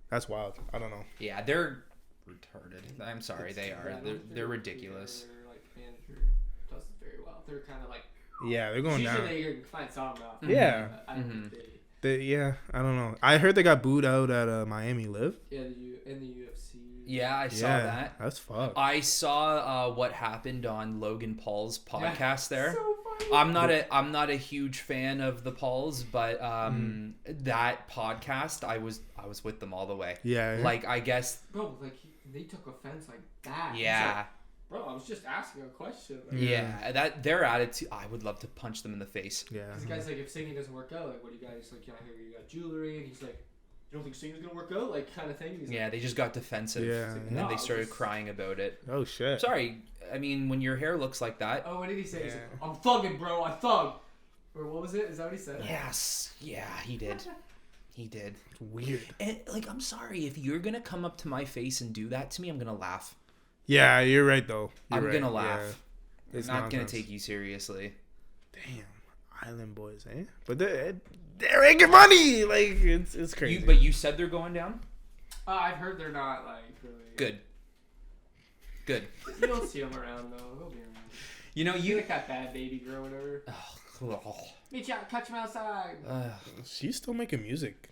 Speaker 2: That's wild. I don't know.
Speaker 1: Yeah, they're retarded. I'm sorry, they are.
Speaker 3: Yeah, I don't think
Speaker 1: They're ridiculous.
Speaker 3: Their like manager does it very well. They're kind of like.
Speaker 2: Yeah, they're going down.
Speaker 3: Usually they can find something out.
Speaker 2: Yeah.
Speaker 3: I think
Speaker 2: Yeah, I don't know. I heard they got booed out at Miami Live.
Speaker 3: Yeah, in the UFC.
Speaker 1: Yeah, I saw
Speaker 2: Yeah,
Speaker 1: that.
Speaker 2: That's fucked.
Speaker 1: I saw what happened on Logan Paul's podcast there.
Speaker 3: So funny.
Speaker 1: I'm not a huge fan of the Pauls, but that podcast I was with them all the way.
Speaker 2: Yeah.
Speaker 1: Like I guess
Speaker 3: Bro, like they took offense like that. He's
Speaker 1: yeah.
Speaker 3: like, bro, I was just asking a question. Like,
Speaker 1: Yeah, that their attitude. I would love to punch them in the face.
Speaker 2: Yeah.
Speaker 3: This guy's like, if singing doesn't work out, like, what do you guys like? I hear you got jewelry, and he's like, you don't think singing's gonna work out, like, kind of thing. He's
Speaker 1: Yeah,
Speaker 3: like,
Speaker 1: they just got defensive,
Speaker 2: Yeah.
Speaker 1: and then
Speaker 3: No,
Speaker 1: they started
Speaker 3: just-
Speaker 1: crying about it.
Speaker 2: Oh shit.
Speaker 1: Sorry, I mean when your hair looks like that.
Speaker 3: oh, what did he say? He's like,
Speaker 2: Yeah.
Speaker 3: I'm thugging, bro. I thug. Or what was it? Is that what he said?
Speaker 1: Yes, yeah, he did. He did.
Speaker 2: It's weird.
Speaker 1: And like, I'm sorry if you're gonna come up to my face and do that to me, I'm gonna laugh.
Speaker 2: Yeah, you're right though.
Speaker 1: I'm
Speaker 2: You're
Speaker 1: gonna
Speaker 2: right.
Speaker 1: laugh.
Speaker 2: Yeah.
Speaker 1: I'm
Speaker 2: It's
Speaker 1: not gonna
Speaker 2: nonsense.
Speaker 1: take you seriously.
Speaker 2: Damn, Island Boys, eh? But they're making money. Like it's crazy.
Speaker 1: But you said they're going down.
Speaker 3: I've heard they're not like really.
Speaker 1: Good. Good.
Speaker 3: You don't see them around though. They'll be around.
Speaker 1: You know
Speaker 3: You
Speaker 1: you.
Speaker 3: like that bad baby girl, or whatever. Meet you out, catch him outside.
Speaker 2: She's still making music.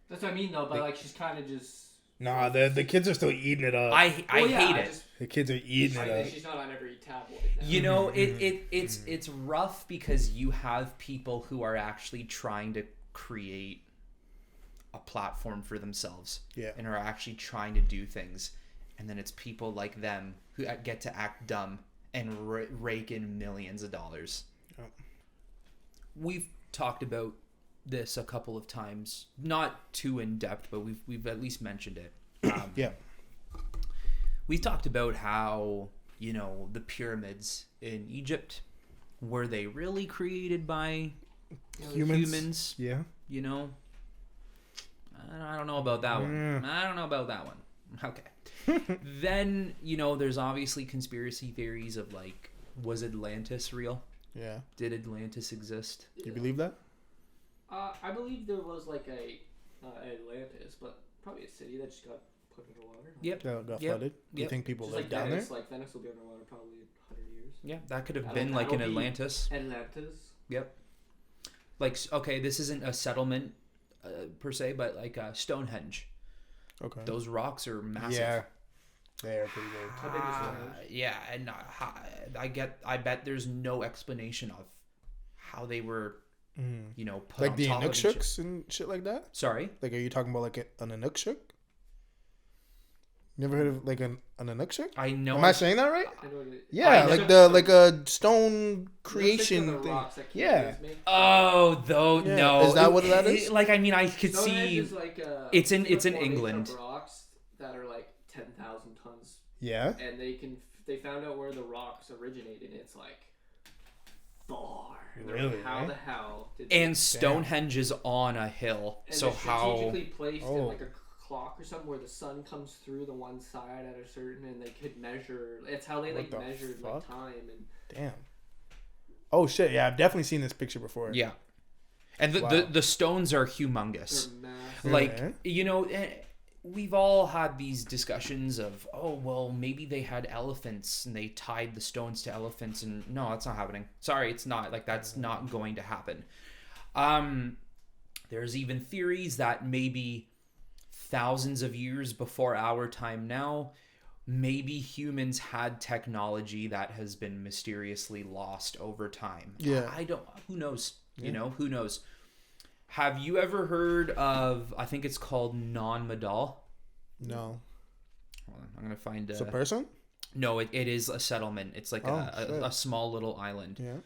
Speaker 3: That's what I mean though. But like, she's kind of just.
Speaker 2: Nah, the kids are still eating it up.
Speaker 1: I
Speaker 3: Well, yeah,
Speaker 1: hate
Speaker 3: I
Speaker 1: it.
Speaker 3: just-
Speaker 2: The kids are eating
Speaker 3: I
Speaker 2: it
Speaker 3: think
Speaker 2: up.
Speaker 3: she's not on every tabloid. Now.
Speaker 1: You know, it's rough because you have people who are actually trying to create a platform for themselves.
Speaker 2: Yeah.
Speaker 1: And are actually trying to do things, and then it's people like them who get to act dumb and rake in millions of dollars.
Speaker 2: Yep.
Speaker 1: We've talked about this a couple of times, not too in depth, but we've at least mentioned it.
Speaker 2: Yeah.
Speaker 1: We've talked about how, you know, the pyramids in Egypt, were they really created by humans?
Speaker 2: Yeah.
Speaker 1: You know, I don't know about that one.
Speaker 2: Yeah.
Speaker 1: I don't know about that one. Okay. Then, you know, there's obviously conspiracy theories of like, was Atlantis real?
Speaker 2: Yeah.
Speaker 1: Did Atlantis exist?
Speaker 2: You believe that?
Speaker 3: I believe there was like a Atlantis, but probably a city that just got put underwater.
Speaker 1: Yep.
Speaker 2: That got
Speaker 1: Yep.
Speaker 2: flooded. Do you
Speaker 1: Yep.
Speaker 2: think people
Speaker 3: Just
Speaker 2: live
Speaker 3: like
Speaker 2: down
Speaker 3: Venice,
Speaker 2: there?
Speaker 3: like Venice will be underwater probably in 100 years.
Speaker 1: Yeah, that could have
Speaker 3: I
Speaker 1: been
Speaker 3: don't-
Speaker 1: like
Speaker 3: I
Speaker 1: an
Speaker 3: don't be-
Speaker 1: Atlantis.
Speaker 3: Atlantis.
Speaker 1: Yep. Like, okay, this isn't a settlement per se, but like Stonehenge.
Speaker 2: Okay.
Speaker 1: Those rocks are massive.
Speaker 2: Yeah. They're pretty big.
Speaker 3: How big is Stonehenge?
Speaker 1: Yeah, and I bet there's no explanation of how they were, put
Speaker 2: Like
Speaker 1: on
Speaker 2: the
Speaker 1: top of each other.
Speaker 2: Inukshuk and shit like that?
Speaker 1: Sorry?
Speaker 2: Like, are you talking about like an Inukshuk? Never heard of like an Inukshuk?
Speaker 1: I know.
Speaker 2: Am I saying that right?
Speaker 3: I know what it-
Speaker 2: Yeah,
Speaker 1: I
Speaker 2: like a stone creation
Speaker 3: Inukshuk are the
Speaker 2: thing.
Speaker 3: rocks that
Speaker 2: Yeah.
Speaker 3: Keepins make.
Speaker 1: Oh, though,
Speaker 2: Yeah.
Speaker 1: no.
Speaker 2: Is that what that is?
Speaker 1: Like, I mean, I could
Speaker 3: Stonehenge
Speaker 1: see.
Speaker 3: is like a,
Speaker 1: It's in
Speaker 3: a formation
Speaker 1: England.
Speaker 3: of rocks that are like 10,000 tons,
Speaker 2: Yeah.
Speaker 3: and they found out where the rocks originated. And it's like bar. And they're like,
Speaker 2: Really,
Speaker 3: how
Speaker 2: eh?
Speaker 3: the hell did
Speaker 1: And Stonehenge is on a hill.
Speaker 3: and
Speaker 1: So
Speaker 3: they're
Speaker 1: how.
Speaker 3: strategically placed in
Speaker 2: Oh.
Speaker 3: like a clock or something where the sun comes through the one side at a certain, and they could measure. It's how they
Speaker 2: What
Speaker 3: like
Speaker 2: the
Speaker 3: measured
Speaker 2: fuck?
Speaker 3: like time and.
Speaker 2: Damn. Oh shit! Yeah, I've definitely seen this picture before.
Speaker 1: Yeah. And
Speaker 2: Wow.
Speaker 1: the stones are humongous.
Speaker 3: They're massive.
Speaker 1: Like,
Speaker 2: Yeah.
Speaker 1: we've all had these discussions of, oh, well, maybe they had elephants and they tied the stones to elephants, and no, that's not happening. Sorry, it's not. Like, that's not going to happen. There's even theories that maybe thousands of years before our time now, maybe humans had technology that has been mysteriously lost over time.
Speaker 2: Yeah.
Speaker 1: I don't, who knows?
Speaker 2: Yeah.
Speaker 1: Who knows? Have you ever heard of, I think it's called non-Madal?
Speaker 2: No.
Speaker 1: Hold on, I'm going to find
Speaker 2: It's a person?
Speaker 1: No, it is a settlement. It's like
Speaker 2: shit.
Speaker 1: a small little island.
Speaker 2: Yeah.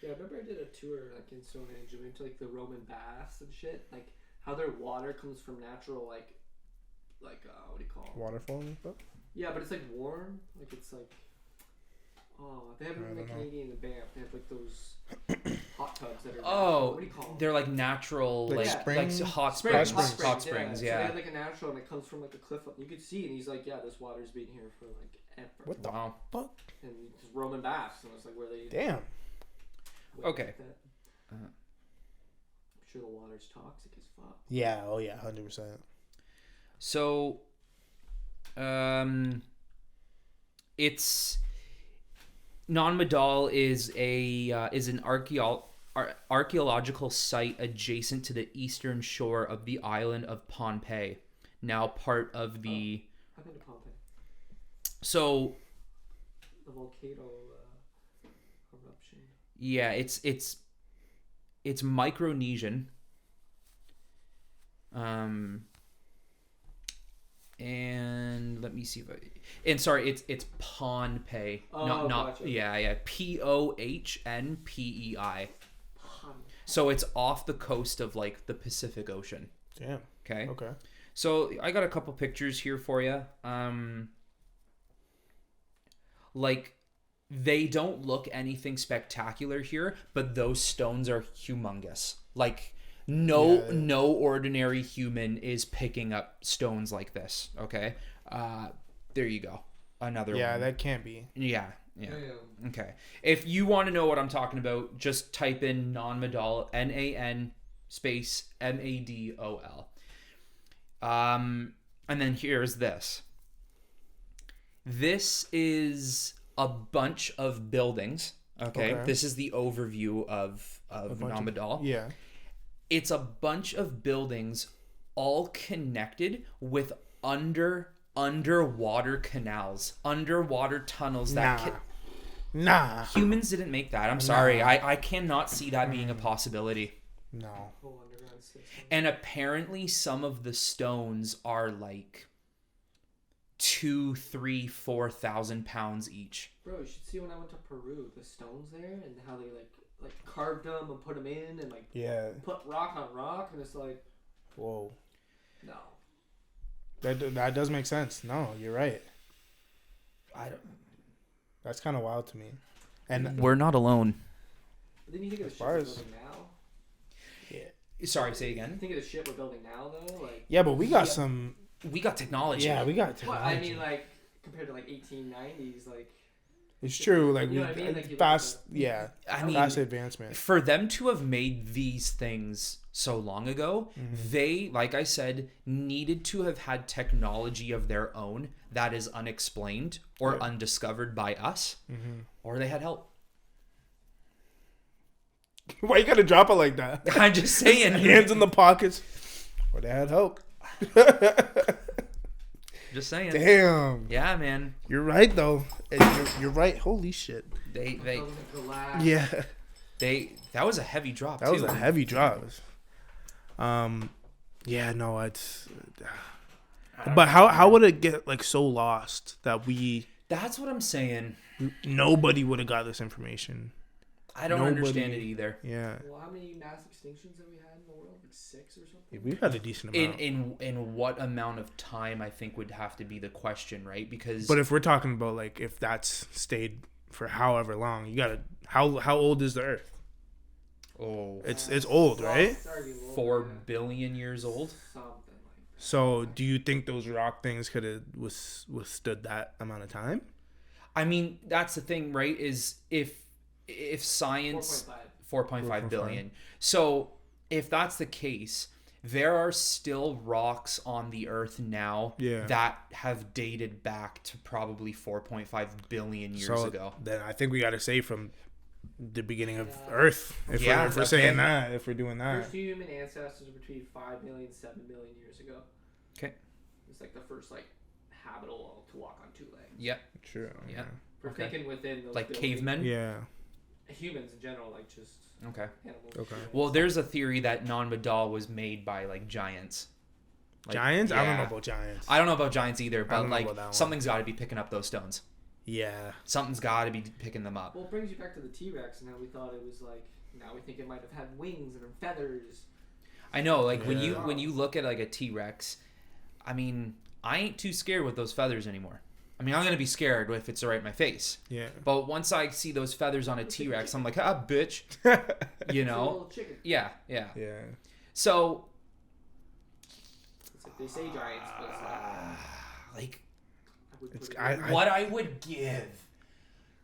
Speaker 3: Yeah, I remember I did a tour like in Stonehenge. We went to like the Roman baths and shit. Like how their water comes from natural like what do you call it?
Speaker 2: Waterfall and stuff?
Speaker 3: Yeah, but it's like warm. Like it's like they have it
Speaker 2: I
Speaker 3: in the
Speaker 2: don't know.
Speaker 3: Canadian and Banff. They have like those hot tubs that are
Speaker 1: Oh,
Speaker 3: natural. What do you call them?
Speaker 1: they're like natural,
Speaker 2: Like
Speaker 1: like,
Speaker 2: springs?
Speaker 1: like hot
Speaker 2: Springs.
Speaker 1: springs. Hot
Speaker 3: yeah.
Speaker 1: springs,
Speaker 3: So
Speaker 1: yeah.
Speaker 3: they have like a natural and it comes from like a cliff. You could see, and he's like, yeah, this water's been here for like ever.
Speaker 2: What the
Speaker 1: Wow.
Speaker 2: fuck?
Speaker 3: And it's Roman baths, and it's like where they.
Speaker 2: Damn.
Speaker 1: Okay.
Speaker 3: That.
Speaker 1: Uh-huh.
Speaker 3: I'm sure the water's toxic as fuck.
Speaker 2: Yeah. Oh yeah. 100%.
Speaker 1: So, it's non-Madal is an archaeological site adjacent to the eastern shore of the island of Pompeii, now part of the.
Speaker 3: I've been to Pompeii.
Speaker 1: So
Speaker 3: The volcano eruption.
Speaker 1: yeah, it's Micronesian. And let me see if and sorry, it's Pohnpei.
Speaker 3: Oh,
Speaker 1: not
Speaker 3: gotcha.
Speaker 1: yeah. Pohnpei.
Speaker 3: Pon-
Speaker 1: So it's off the coast of like the Pacific Ocean.
Speaker 2: Damn.
Speaker 1: Okay.
Speaker 2: Okay.
Speaker 1: So I got a couple pictures here for you. Like they don't look anything spectacular here, but those stones are humongous. Like no ordinary human is picking up stones like this. Okay. There you go. Another
Speaker 2: Yeah,
Speaker 1: one.
Speaker 2: that can't be.
Speaker 1: Yeah.
Speaker 3: Damn.
Speaker 1: Okay. If you want to know what I'm talking about, just type in non-Madal, NAN space MADOL. And then here's this. This is a bunch of buildings. Okay.
Speaker 2: Okay.
Speaker 1: This is the overview of non-Madal.
Speaker 2: Yeah.
Speaker 1: It's a bunch of buildings all connected with underwater canals, underwater tunnels that
Speaker 2: Nah.
Speaker 1: humans didn't make that. I'm sorry. I cannot see that being a possibility.
Speaker 2: No.
Speaker 3: Whole underground system.
Speaker 1: And apparently some of the stones are like 2, 3, 4,000 pounds each.
Speaker 3: Bro, you should see when I went to Peru, the stones there and how they like carved them and put them in and like
Speaker 2: Yeah.
Speaker 3: put rock on rock, and it's like,
Speaker 2: Whoa.
Speaker 3: no.
Speaker 2: That does make sense. No, you're right.
Speaker 1: I don't.
Speaker 2: That's kind of wild to me. And
Speaker 1: We're not alone.
Speaker 3: But then you think of the shit
Speaker 2: far
Speaker 3: we're
Speaker 2: as-
Speaker 3: building now.
Speaker 1: Sorry, say again.
Speaker 3: Think of the shit we're building now, though. Like,
Speaker 2: yeah, but we got some.
Speaker 1: We got technology.
Speaker 2: Yeah, we got
Speaker 3: well,
Speaker 2: technology.
Speaker 3: I mean, like compared to like 1890s, like
Speaker 2: It's true. Like
Speaker 3: You know
Speaker 2: we
Speaker 3: what I mean? Like, you
Speaker 2: fast.
Speaker 3: look at
Speaker 2: Yeah.
Speaker 1: I mean,
Speaker 2: Fast advancement.
Speaker 1: for them to have made these things so long ago, they, like I said, needed to have had technology of their own that is unexplained or
Speaker 2: Yeah.
Speaker 1: undiscovered by us, or they had help.
Speaker 2: Why you gotta drop it like that?
Speaker 1: I'm just saying.
Speaker 2: Hands in the pockets. Or they had help.
Speaker 1: Just saying.
Speaker 2: Damn.
Speaker 1: Yeah, man.
Speaker 2: You're right though. You're right. Holy shit.
Speaker 1: They
Speaker 2: Yeah.
Speaker 1: that was a heavy drop.
Speaker 2: That was a heavy drop. Yeah, no, it's. But how would it get like so lost that
Speaker 1: That's what I'm saying.
Speaker 2: nobody would have got this information?
Speaker 1: I don't understand it either.
Speaker 2: Yeah.
Speaker 3: Well, how many mass extinctions have we had in the world? Like 6 or something?
Speaker 2: Yeah, we've had a decent amount.
Speaker 1: In what amount of time, I think, would have to be the question, right? Because
Speaker 2: But if we're talking about like if that's stayed for however long, you gotta how old is the Earth? It's old, right?
Speaker 1: 4 billion years old.
Speaker 3: Something like that.
Speaker 2: So do you think those rock things could have withstood that amount of time?
Speaker 1: I mean, that's the thing, right? Is if science 4.5 billion. So if that's the case, there are still rocks on the Earth now that have dated back to probably 4.5 billion years ago.
Speaker 2: Then I think we got to say from the beginning of Earth. If we're saying that, if we're doing that.
Speaker 3: First human ancestors between 5 million, 7 million years ago.
Speaker 1: Okay.
Speaker 3: It's like the first habitable to walk on 2 legs.
Speaker 1: Yep.
Speaker 2: True.
Speaker 1: Yeah.
Speaker 3: We're thinking within those
Speaker 1: like cavemen.
Speaker 2: Yeah.
Speaker 3: Humans in general, just animals.
Speaker 2: Okay.
Speaker 1: Well, there's a theory that Non-Madal was made by giants.
Speaker 2: Giants?
Speaker 1: Yeah.
Speaker 2: I don't know about giants.
Speaker 1: I don't know about giants either, but
Speaker 2: that
Speaker 1: something's got to be picking up those stones.
Speaker 2: Yeah.
Speaker 1: Something's got to be picking them up.
Speaker 3: Well, it brings you back to the T-Rex and how we thought it was now we think it might have had wings and feathers.
Speaker 1: I know, when you look at a T-Rex, I mean, I ain't too scared with those feathers anymore. I mean, I'm going to be scared if it's right in my face.
Speaker 2: Yeah.
Speaker 1: But once I see those feathers on a T-Rex, I'm like, bitch. You know?
Speaker 3: It's a little chicken.
Speaker 1: Yeah. So.
Speaker 3: It's like they say giants, but
Speaker 1: what I would give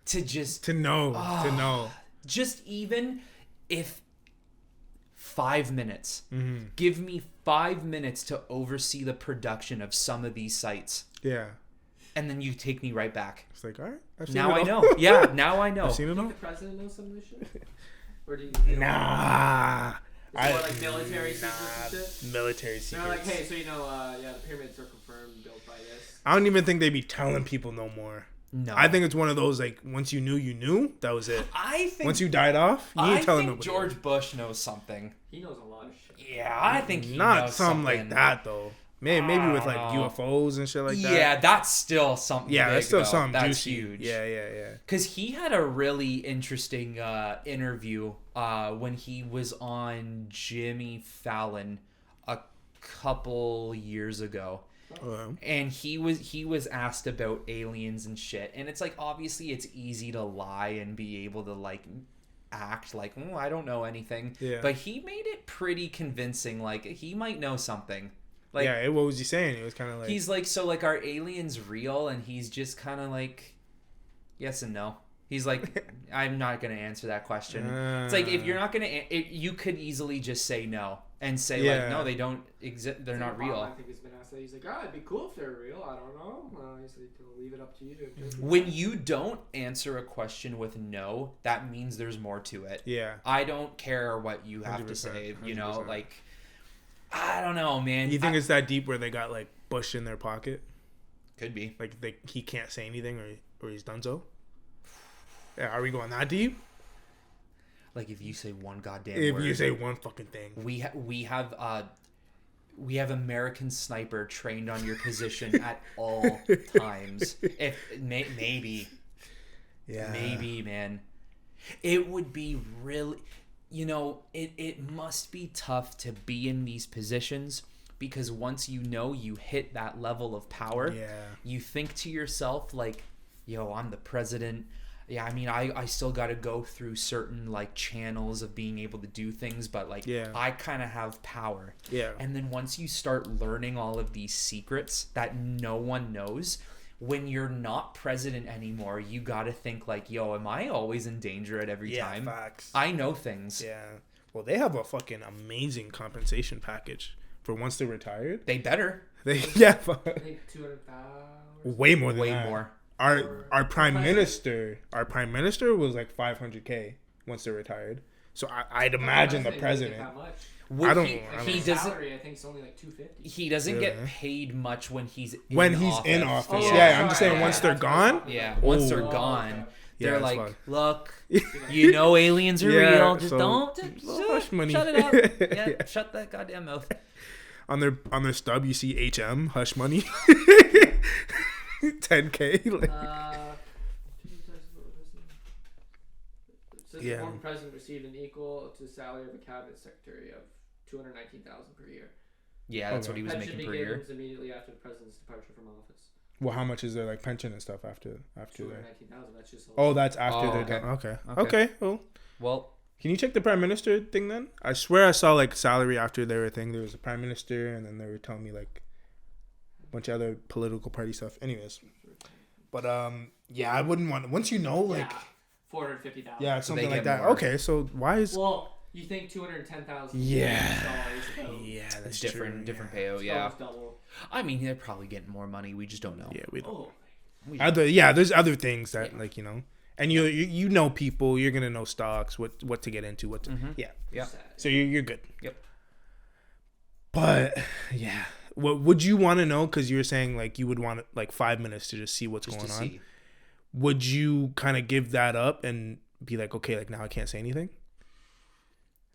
Speaker 1: to just.
Speaker 2: To know.
Speaker 1: Just even if 5 minutes.
Speaker 2: Mm-hmm.
Speaker 1: Give me 5 minutes to oversee the production of some of these sites.
Speaker 2: Yeah.
Speaker 1: And then you take me right back.
Speaker 2: It's like, all right. I've seen
Speaker 1: now
Speaker 2: it all.
Speaker 1: I know. Yeah, now I know.
Speaker 2: I've seen it all.
Speaker 3: Do you think the president knows some of this shit? Or do you
Speaker 2: Nah.
Speaker 3: It's more military secrets and shit?
Speaker 2: Military secrets.
Speaker 3: They're like, hey, so the pyramids are confirmed built by this.
Speaker 2: I don't even think they'd be telling people no more.
Speaker 1: No.
Speaker 2: I think it's one of those, once you knew, you knew. That was it.
Speaker 1: I think...
Speaker 2: Once you died off, you ain't telling nobody.
Speaker 1: George Bush knows something.
Speaker 3: He knows a lot of shit.
Speaker 1: Yeah, I think he
Speaker 2: Not
Speaker 1: knows
Speaker 2: something like that, though. Maybe with UFOs and shit like that.
Speaker 1: Yeah, that's still something.
Speaker 2: Yeah,
Speaker 1: big,
Speaker 2: that's still
Speaker 1: though.
Speaker 2: something
Speaker 1: that's
Speaker 2: juicy.
Speaker 1: Huge.
Speaker 2: Yeah.
Speaker 1: Because he had a really interesting interview when he was on Jimmy Fallon a couple years ago. And he was asked about aliens and shit, and it's obviously it's easy to lie and be able to act I don't know anything.
Speaker 2: Yeah.
Speaker 1: But he made it pretty convincing. He might know something.
Speaker 2: What was he saying? It was kind of
Speaker 1: he's so are aliens real? And he's just kind of yes and no. He's I'm not gonna answer that question. It's if you're not gonna, you could easily just say no and say no, they don't exist. They're not real.
Speaker 3: I think he's been asked that. He's it'd be cool if they're real. I don't know. He's to leave it up to you to.
Speaker 1: When you don't answer a question with no, that means there's more to it.
Speaker 2: Yeah.
Speaker 1: I don't care what you have to say. 100%. I don't know, man.
Speaker 2: You think it's that deep where they got Bush in their pocket?
Speaker 1: Could be.
Speaker 2: He can't say anything or he's done so. Yeah, are we going that deep?
Speaker 1: If you say one goddamn
Speaker 2: word.
Speaker 1: If
Speaker 2: you say one fucking thing.
Speaker 1: We have American Sniper trained on your position at all times. Maybe. Yeah. Maybe, man. It would be really... it must be tough to be in these positions because once you hit that level of power, you think to yourself I'm the president. Yeah, I mean, I still got to go through certain channels of being able to do things, but I kind of have power.
Speaker 2: Yeah.
Speaker 1: And then once you start learning all of these secrets that no one knows, when you're not president anymore, you got to think am I always in danger at every time?
Speaker 2: Yeah, facts.
Speaker 1: I know things.
Speaker 2: Yeah. Well, they have a fucking amazing compensation package for once they're retired.
Speaker 1: They better.
Speaker 2: I think 200,000. Way more than that.
Speaker 1: More.
Speaker 2: Our prime minister was $500K once they're retired. So I'd imagine the president. I don't.
Speaker 1: He
Speaker 3: His
Speaker 1: doesn't.
Speaker 3: salary, I think, is only like $250.
Speaker 1: He doesn't
Speaker 2: Really?
Speaker 1: get paid much when he's
Speaker 2: in office.
Speaker 3: Oh,
Speaker 2: yeah, I'm just
Speaker 3: sorry,
Speaker 2: saying once they're
Speaker 3: that's what I was
Speaker 2: gone.
Speaker 3: talking
Speaker 1: Yeah,
Speaker 3: about.
Speaker 1: once they're
Speaker 2: Oh.
Speaker 1: gone,
Speaker 3: Okay.
Speaker 2: Yeah,
Speaker 1: they're
Speaker 2: that's
Speaker 1: like,
Speaker 2: fine.
Speaker 1: look, you know aliens are
Speaker 2: Yeah,
Speaker 1: real. Just
Speaker 2: so-
Speaker 1: don't.
Speaker 2: little hush money.
Speaker 1: Shut it up. Yeah, shut that goddamn mouth.
Speaker 2: On their stub, you see HM hush money, 10K. Like,
Speaker 3: Says
Speaker 2: Yeah.
Speaker 3: the former president received an equal to salary of a cabinet secretary of $219,000 per year.
Speaker 1: Yeah, that's
Speaker 2: Okay.
Speaker 1: what he was
Speaker 3: Pension
Speaker 1: making per year.
Speaker 3: begins immediately after the president's departure from office.
Speaker 2: well, how much is their like pension and stuff after there?
Speaker 3: 219,000. That's just.
Speaker 2: Oh, that's after
Speaker 1: Oh,
Speaker 2: they're
Speaker 1: okay.
Speaker 2: done. Okay.
Speaker 1: Okay.
Speaker 2: Okay. Well,
Speaker 1: Well,
Speaker 2: can you check the prime minister thing then? I swear I saw like salary after their thing. There was a prime minister, and then they were telling me like a bunch of other political party stuff. Anyways, but yeah, I wouldn't want once you know like
Speaker 3: Yeah, 450,000.
Speaker 2: yeah,
Speaker 1: So
Speaker 2: something
Speaker 1: they
Speaker 2: like
Speaker 1: get
Speaker 2: that.
Speaker 1: more.
Speaker 2: Okay, so why is
Speaker 3: Well, you think $210,000?
Speaker 2: Yeah.
Speaker 3: Dollars.
Speaker 2: yeah, that's
Speaker 1: it's different,
Speaker 2: true,
Speaker 1: different
Speaker 2: yeah.
Speaker 1: payout.
Speaker 3: It's
Speaker 1: Yeah,
Speaker 3: almost double.
Speaker 1: I mean they're probably getting more money. We just don't know.
Speaker 2: Yeah, we don't.
Speaker 3: Oh.
Speaker 1: We
Speaker 2: There's other things that like and you know people. You're gonna know stocks, what to get into, what to yeah.
Speaker 1: Yeah.
Speaker 3: Sad.
Speaker 2: So you're good.
Speaker 1: Yep.
Speaker 2: But yeah, what would you want to know? Because you were saying like you would want like 5 minutes to just see what's
Speaker 1: Just
Speaker 2: going
Speaker 1: to
Speaker 2: on.
Speaker 1: see.
Speaker 2: Would you kind of give that up and be like, okay, like now I can't say anything?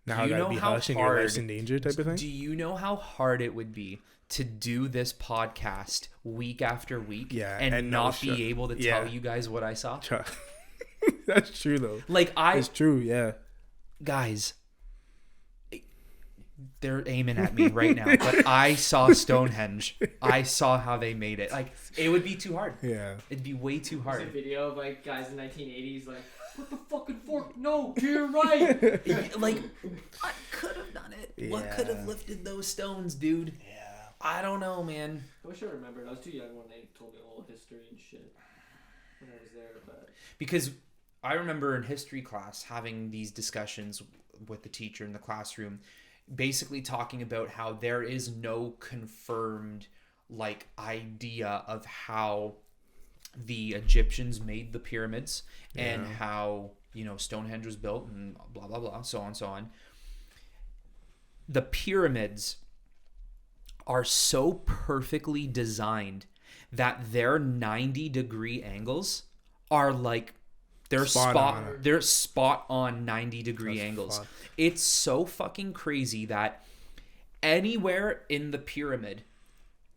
Speaker 2: Now I
Speaker 1: you
Speaker 2: gotta
Speaker 1: know
Speaker 2: be
Speaker 1: how
Speaker 2: hush and your
Speaker 1: hard-
Speaker 2: life's in danger type of thing?
Speaker 1: Do you know how hard it would be to do this podcast week after week
Speaker 2: Yeah,
Speaker 1: and
Speaker 2: and no
Speaker 1: not
Speaker 2: shut-
Speaker 1: be able to
Speaker 2: yeah.
Speaker 1: tell you guys what I saw?
Speaker 2: That's true though.
Speaker 1: Like
Speaker 2: It's true, yeah.
Speaker 1: guys, they're aiming at me right now, but I saw Stonehenge. I saw how they made it. Like it would be too hard.
Speaker 2: Yeah.
Speaker 1: It'd be way too
Speaker 3: There's a
Speaker 1: hard.
Speaker 3: video of like guys in 1980s like, put the fucking fork. No, to your right.
Speaker 1: Like I could have done it. What could have
Speaker 2: Yeah.
Speaker 1: lifted those stones, dude?
Speaker 2: Yeah.
Speaker 1: I don't know, man.
Speaker 3: I wish I remembered. I was too young when they told me all history and shit when I was there, but
Speaker 1: Because I remember in history class having these discussions with the teacher in the classroom, basically talking about how there is no confirmed like idea of how the Egyptians made the pyramids and how, you know, Stonehenge was built and blah, blah, blah, so on, so on. The pyramids are so perfectly designed that their 90-degree angles are like they're spot on 90-degree
Speaker 2: That's
Speaker 1: angles.
Speaker 2: fucked.
Speaker 1: It's so fucking crazy that anywhere in the pyramid,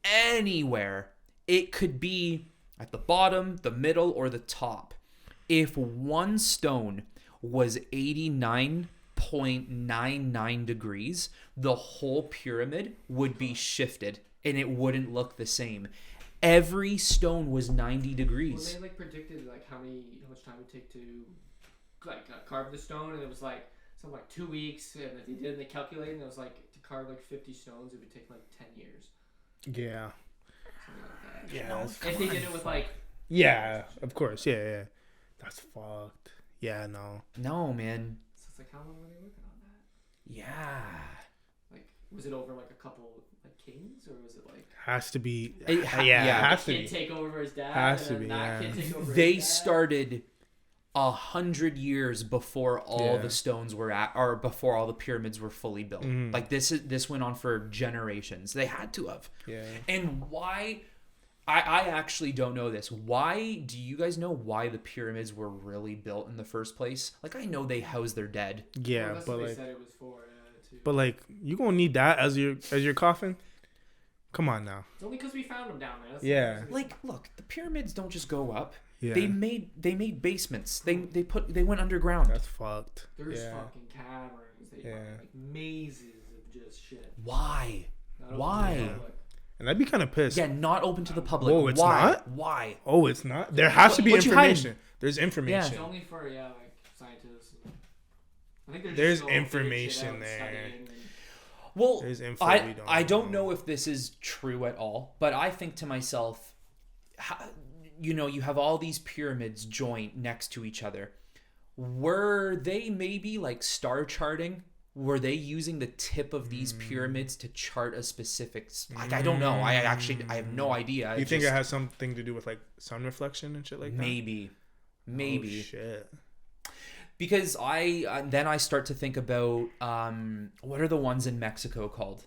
Speaker 1: anywhere, it could be at the bottom, the middle, or the top. If one stone was 89.99 degrees, the whole pyramid would be shifted and it wouldn't look the same. Every stone was 90
Speaker 3: when
Speaker 1: degrees.
Speaker 3: they like predicted like how much time it would take to like carve the stone, and it was like something like 2 weeks, and if they did, they calculated, and it was like to carve like 50 stones, it would take like 10 years,
Speaker 2: Yeah.
Speaker 3: something like that.
Speaker 2: Yeah. that's-
Speaker 3: If they did it with like
Speaker 2: Yeah, of course. Yeah. That's fucked. Yeah, no.
Speaker 1: No, man.
Speaker 3: so it's like how long were they working on that?
Speaker 1: Yeah.
Speaker 3: Like was it over like a couple like kings, or was it like
Speaker 2: Has to be.
Speaker 1: It ha-
Speaker 2: yeah,
Speaker 1: yeah.
Speaker 2: has to
Speaker 3: kid
Speaker 2: be.
Speaker 3: take over his dad?
Speaker 2: Has
Speaker 3: and
Speaker 2: to
Speaker 3: then
Speaker 2: be,
Speaker 3: that
Speaker 2: yeah.
Speaker 3: kid take over
Speaker 1: They
Speaker 3: his dad?
Speaker 1: started 100 years before all
Speaker 2: Yeah.
Speaker 1: the stones were at, or before all the pyramids were fully built.
Speaker 2: Mhm.
Speaker 1: Like this went on for generations. They had to have.
Speaker 2: Yeah.
Speaker 1: And why? I actually don't know this. Why do you guys know why the pyramids were really built in the first place? Like I know they house their dead.
Speaker 2: Yeah,
Speaker 3: Well, that's
Speaker 2: but
Speaker 3: what they
Speaker 2: like,
Speaker 3: said it was for. Too.
Speaker 2: but like, you gonna need that as your coffin? Come on now.
Speaker 3: It's only because we found them down there. That's
Speaker 2: Yeah.
Speaker 3: that's-
Speaker 1: Like look, the pyramids don't just go up.
Speaker 2: Yeah.
Speaker 1: They made basements. They went underground.
Speaker 2: That's fucked.
Speaker 3: There's
Speaker 2: Yeah.
Speaker 3: fucking caverns. They
Speaker 2: Yeah.
Speaker 3: find like mazes of just shit.
Speaker 1: Why?
Speaker 3: Not open to
Speaker 1: Why?
Speaker 3: the public.
Speaker 2: And I'd be kind of pissed.
Speaker 1: Yeah, not open to the public.
Speaker 2: Whoa, it's
Speaker 1: Why?
Speaker 2: not?
Speaker 1: Why?
Speaker 2: Oh, it's not. There has to be
Speaker 1: What you hiding?
Speaker 2: information. There's information.
Speaker 3: It's only for like scientists. And, I think
Speaker 2: There's
Speaker 3: just still figuring
Speaker 2: information
Speaker 3: shit out and
Speaker 2: there.
Speaker 3: studying and-
Speaker 1: Well,
Speaker 2: There's info
Speaker 1: I
Speaker 2: we don't
Speaker 1: I don't
Speaker 2: know.
Speaker 1: know if this is true at all, but I think to myself, you know, you have all these pyramids joint next to each other. Were they maybe like star charting? Were they using the tip of these pyramids to chart a specific? Like I don't know. I have no idea.
Speaker 2: You think it has something to do with like sun reflection and shit like that?
Speaker 1: maybe.
Speaker 2: Oh, shit.
Speaker 1: Because then I start to think about what are the ones in Mexico called?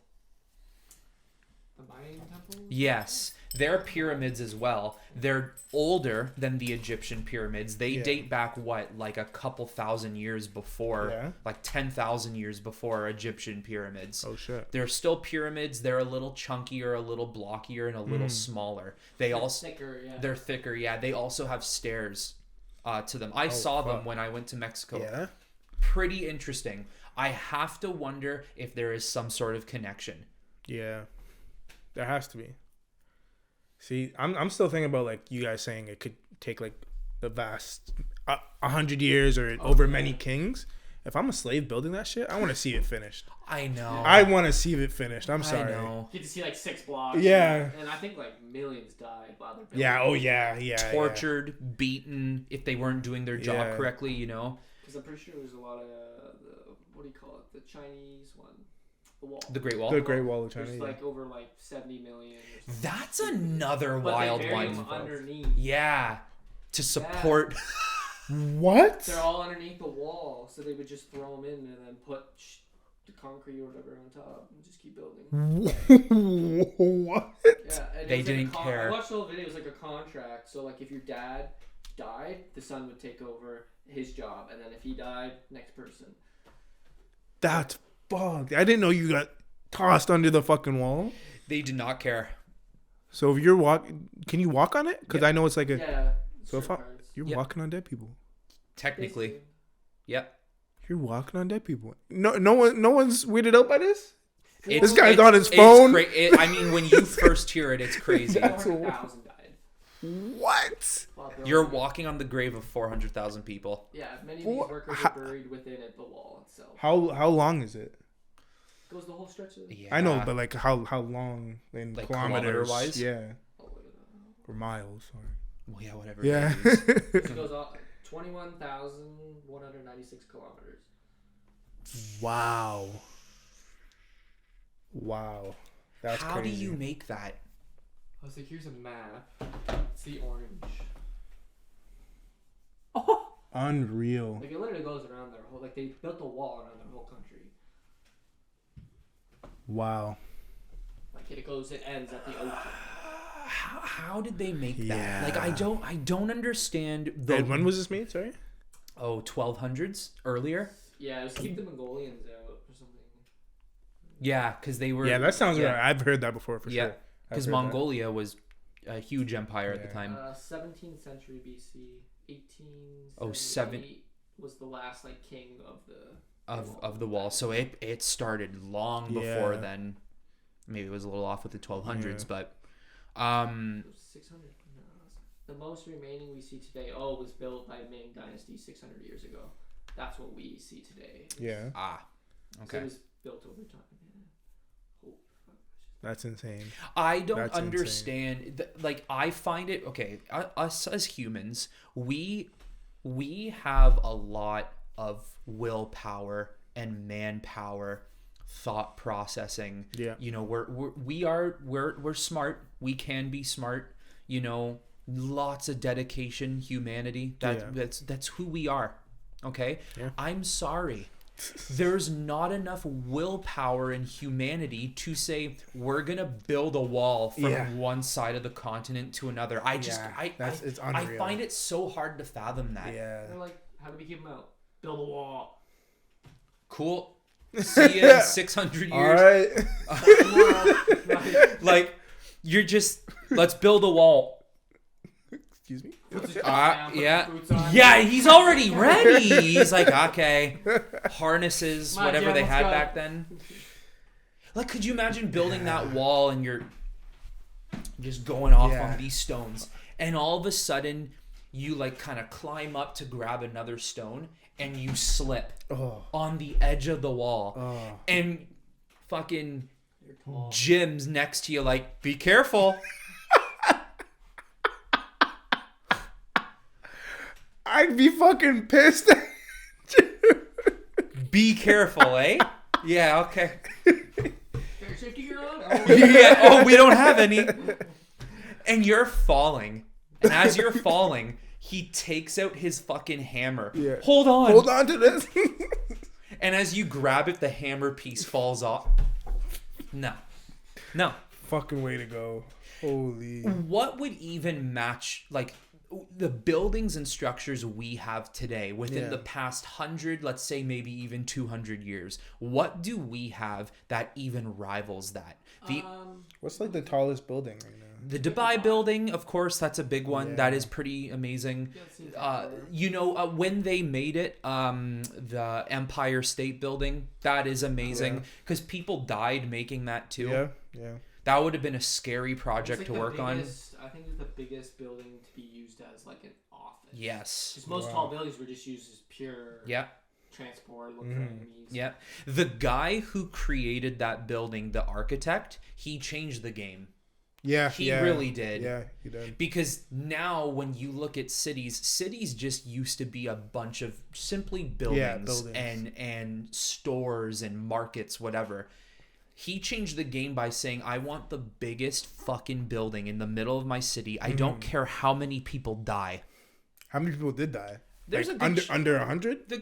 Speaker 3: The Mayan temple?
Speaker 1: Yes, they're pyramids as well. They're older than the Egyptian pyramids. They date back like a couple thousand years before, like 10,000 years before Egyptian pyramids.
Speaker 2: Oh shit.
Speaker 1: They're still pyramids. They're a little chunkier, a little blockier, and a little smaller. They're thicker. They're thicker. Yeah. They also have stairs to them. I saw them when I went to Mexico.
Speaker 2: Yeah.
Speaker 1: Pretty interesting. I have to wonder if there is some sort of connection.
Speaker 2: Yeah. There has to be. See, I'm still thinking about like you guys saying it could take like the vast 100 years or over many kings. If I'm a slave building that shit, I want to see it finished.
Speaker 1: I know.
Speaker 2: I want to see it finished. I'm sorry.
Speaker 1: I know.
Speaker 3: You get to see like 6 blocks.
Speaker 2: Yeah.
Speaker 3: And I think like millions died while they're building.
Speaker 2: Yeah. Oh yeah. Yeah.
Speaker 1: Tortured, beaten if they weren't doing their job correctly. You know.
Speaker 3: Because I'm pretty sure there's a lot of what do you call it? The Chinese one. The wall.
Speaker 1: The Great Wall.
Speaker 2: The Great Wall of China.
Speaker 3: There's like over like 70 million. Or
Speaker 1: That's another wild
Speaker 3: they bury
Speaker 1: one.
Speaker 3: them underneath.
Speaker 1: Yeah. To support.
Speaker 2: What?
Speaker 3: They're all underneath the wall, so they would just throw them in and then put the concrete or whatever on top and just keep building.
Speaker 2: What?
Speaker 3: Yeah, and
Speaker 1: They
Speaker 3: it was
Speaker 1: didn't
Speaker 3: like
Speaker 1: care.
Speaker 3: I watched the whole video. It was like a contract. So like if your dad died, the son would take over his job, and then if he died, next person.
Speaker 2: That's fucked. I didn't know you got tossed under the fucking wall.
Speaker 1: They did not care.
Speaker 2: So if you're can you walk on it? Because I know it's like a.
Speaker 3: Yeah.
Speaker 2: So if you're walking on dead people.
Speaker 1: Technically.
Speaker 3: Basically.
Speaker 1: Yep.
Speaker 2: You're walking on dead people. No one's weirded out by this.
Speaker 1: This
Speaker 2: guy's on his phone.
Speaker 1: I mean, when you first hear it, it's crazy.
Speaker 3: 400,000 died.
Speaker 2: What?
Speaker 1: You're walking on the grave of 400,000 people.
Speaker 3: Yeah, many of these workers are buried within the wall itself.
Speaker 2: How long is it?
Speaker 3: Goes the whole stretch of it.
Speaker 1: Yeah.
Speaker 2: I know, but like how long in
Speaker 1: like
Speaker 2: kilometers?
Speaker 1: kilometer-wise?
Speaker 2: Yeah. Or miles, sorry.
Speaker 1: Well, yeah, whatever.
Speaker 2: Yeah.
Speaker 3: It goes off 21,196 kilometers.
Speaker 2: Wow. That's
Speaker 1: How
Speaker 2: crazy.
Speaker 1: do you make that?
Speaker 3: I was like, here's a map. It's the orange.
Speaker 2: Unreal.
Speaker 3: Like it literally goes around their whole. Like they built a wall around their whole country.
Speaker 2: Wow.
Speaker 3: Like it ends at the ocean.
Speaker 1: How did they make that?
Speaker 2: Yeah.
Speaker 1: Like I don't understand.
Speaker 2: And when was this made? Sorry.
Speaker 1: 1200s earlier.
Speaker 3: Yeah, it was to keep the Mongolians out or something.
Speaker 1: Yeah, because they were.
Speaker 2: Yeah, that sounds right. I've heard that before for sure.
Speaker 1: Because Mongolia was a huge empire at the time.
Speaker 3: 17th century BC, 1878
Speaker 1: 7
Speaker 3: was the last like king of the
Speaker 1: wall. So it started long before then. Maybe it was a little off with the 1200s, but
Speaker 3: It was 600. No, the most remaining we see today. Was built by Ming Dynasty 600 years ago. That's what we see today.
Speaker 2: Yeah.
Speaker 1: Okay.
Speaker 3: So it was built over time.
Speaker 2: That's insane.
Speaker 1: I don't understand. Like, I find it okay. Us as humans, we have a lot of willpower and manpower, thought processing.
Speaker 2: Yeah.
Speaker 1: You know, we're smart. We can be smart. You know, lots of dedication, humanity. That's who we are. Okay.
Speaker 2: Yeah.
Speaker 1: I'm sorry. There's not enough willpower in humanity to say we're gonna build a wall from one side of the continent to another. It's unreal. I find it so hard to fathom that.
Speaker 2: Yeah.
Speaker 3: They're like, how do we keep them out? Build a wall.
Speaker 1: Cool. See you in 600 years.
Speaker 2: All right.
Speaker 1: Like, you're just let's build a wall.
Speaker 2: Excuse me.
Speaker 1: Yeah, he's already ready. He's like, okay, harnesses, whatever they had back then. Like, could you imagine building that wall and you're just going off on these stones, and all of a sudden you like kind of climb up to grab another stone and you slip on the edge of the wall, and fucking Jim's next to you like, be careful.
Speaker 2: I'd be fucking pissed.
Speaker 1: Be careful, eh? Yeah, okay.
Speaker 3: Safety gear on?
Speaker 1: Yeah, we don't have any. And you're falling. And as you're falling, He takes out his fucking hammer.
Speaker 2: Yeah.
Speaker 1: Hold on
Speaker 2: to this.
Speaker 1: And as you grab it, the hammer piece falls off. No.
Speaker 2: Fucking way to go. Holy.
Speaker 1: What would even match, like, the buildings and structures we have today within the past 100, let's say maybe even 200 years? What do we have that even rivals that?
Speaker 2: What's like the tallest building right now?
Speaker 1: The Dubai building, of course, that's a big one.
Speaker 2: Yeah.
Speaker 1: That is pretty amazing. When they made it, the Empire State Building, that is amazing because people died making that too.
Speaker 2: Yeah.
Speaker 1: That would have been a scary project to work on.
Speaker 3: I think it's the biggest building to be used as like an office.
Speaker 1: Yes.
Speaker 3: Because most tall buildings were just used as pure transport, look for enemies.
Speaker 1: Yeah. The guy who created that building, the architect, he changed the game.
Speaker 2: Yeah.
Speaker 1: He really did.
Speaker 2: Yeah, he did.
Speaker 1: Because now when you look at cities just used to be a bunch of simply buildings. And stores and markets, whatever. He changed the game by saying, I want the biggest fucking building in the middle of my city. I don't care how many people die.
Speaker 2: How many people did die?
Speaker 1: There's
Speaker 2: like
Speaker 1: a good
Speaker 2: under 100?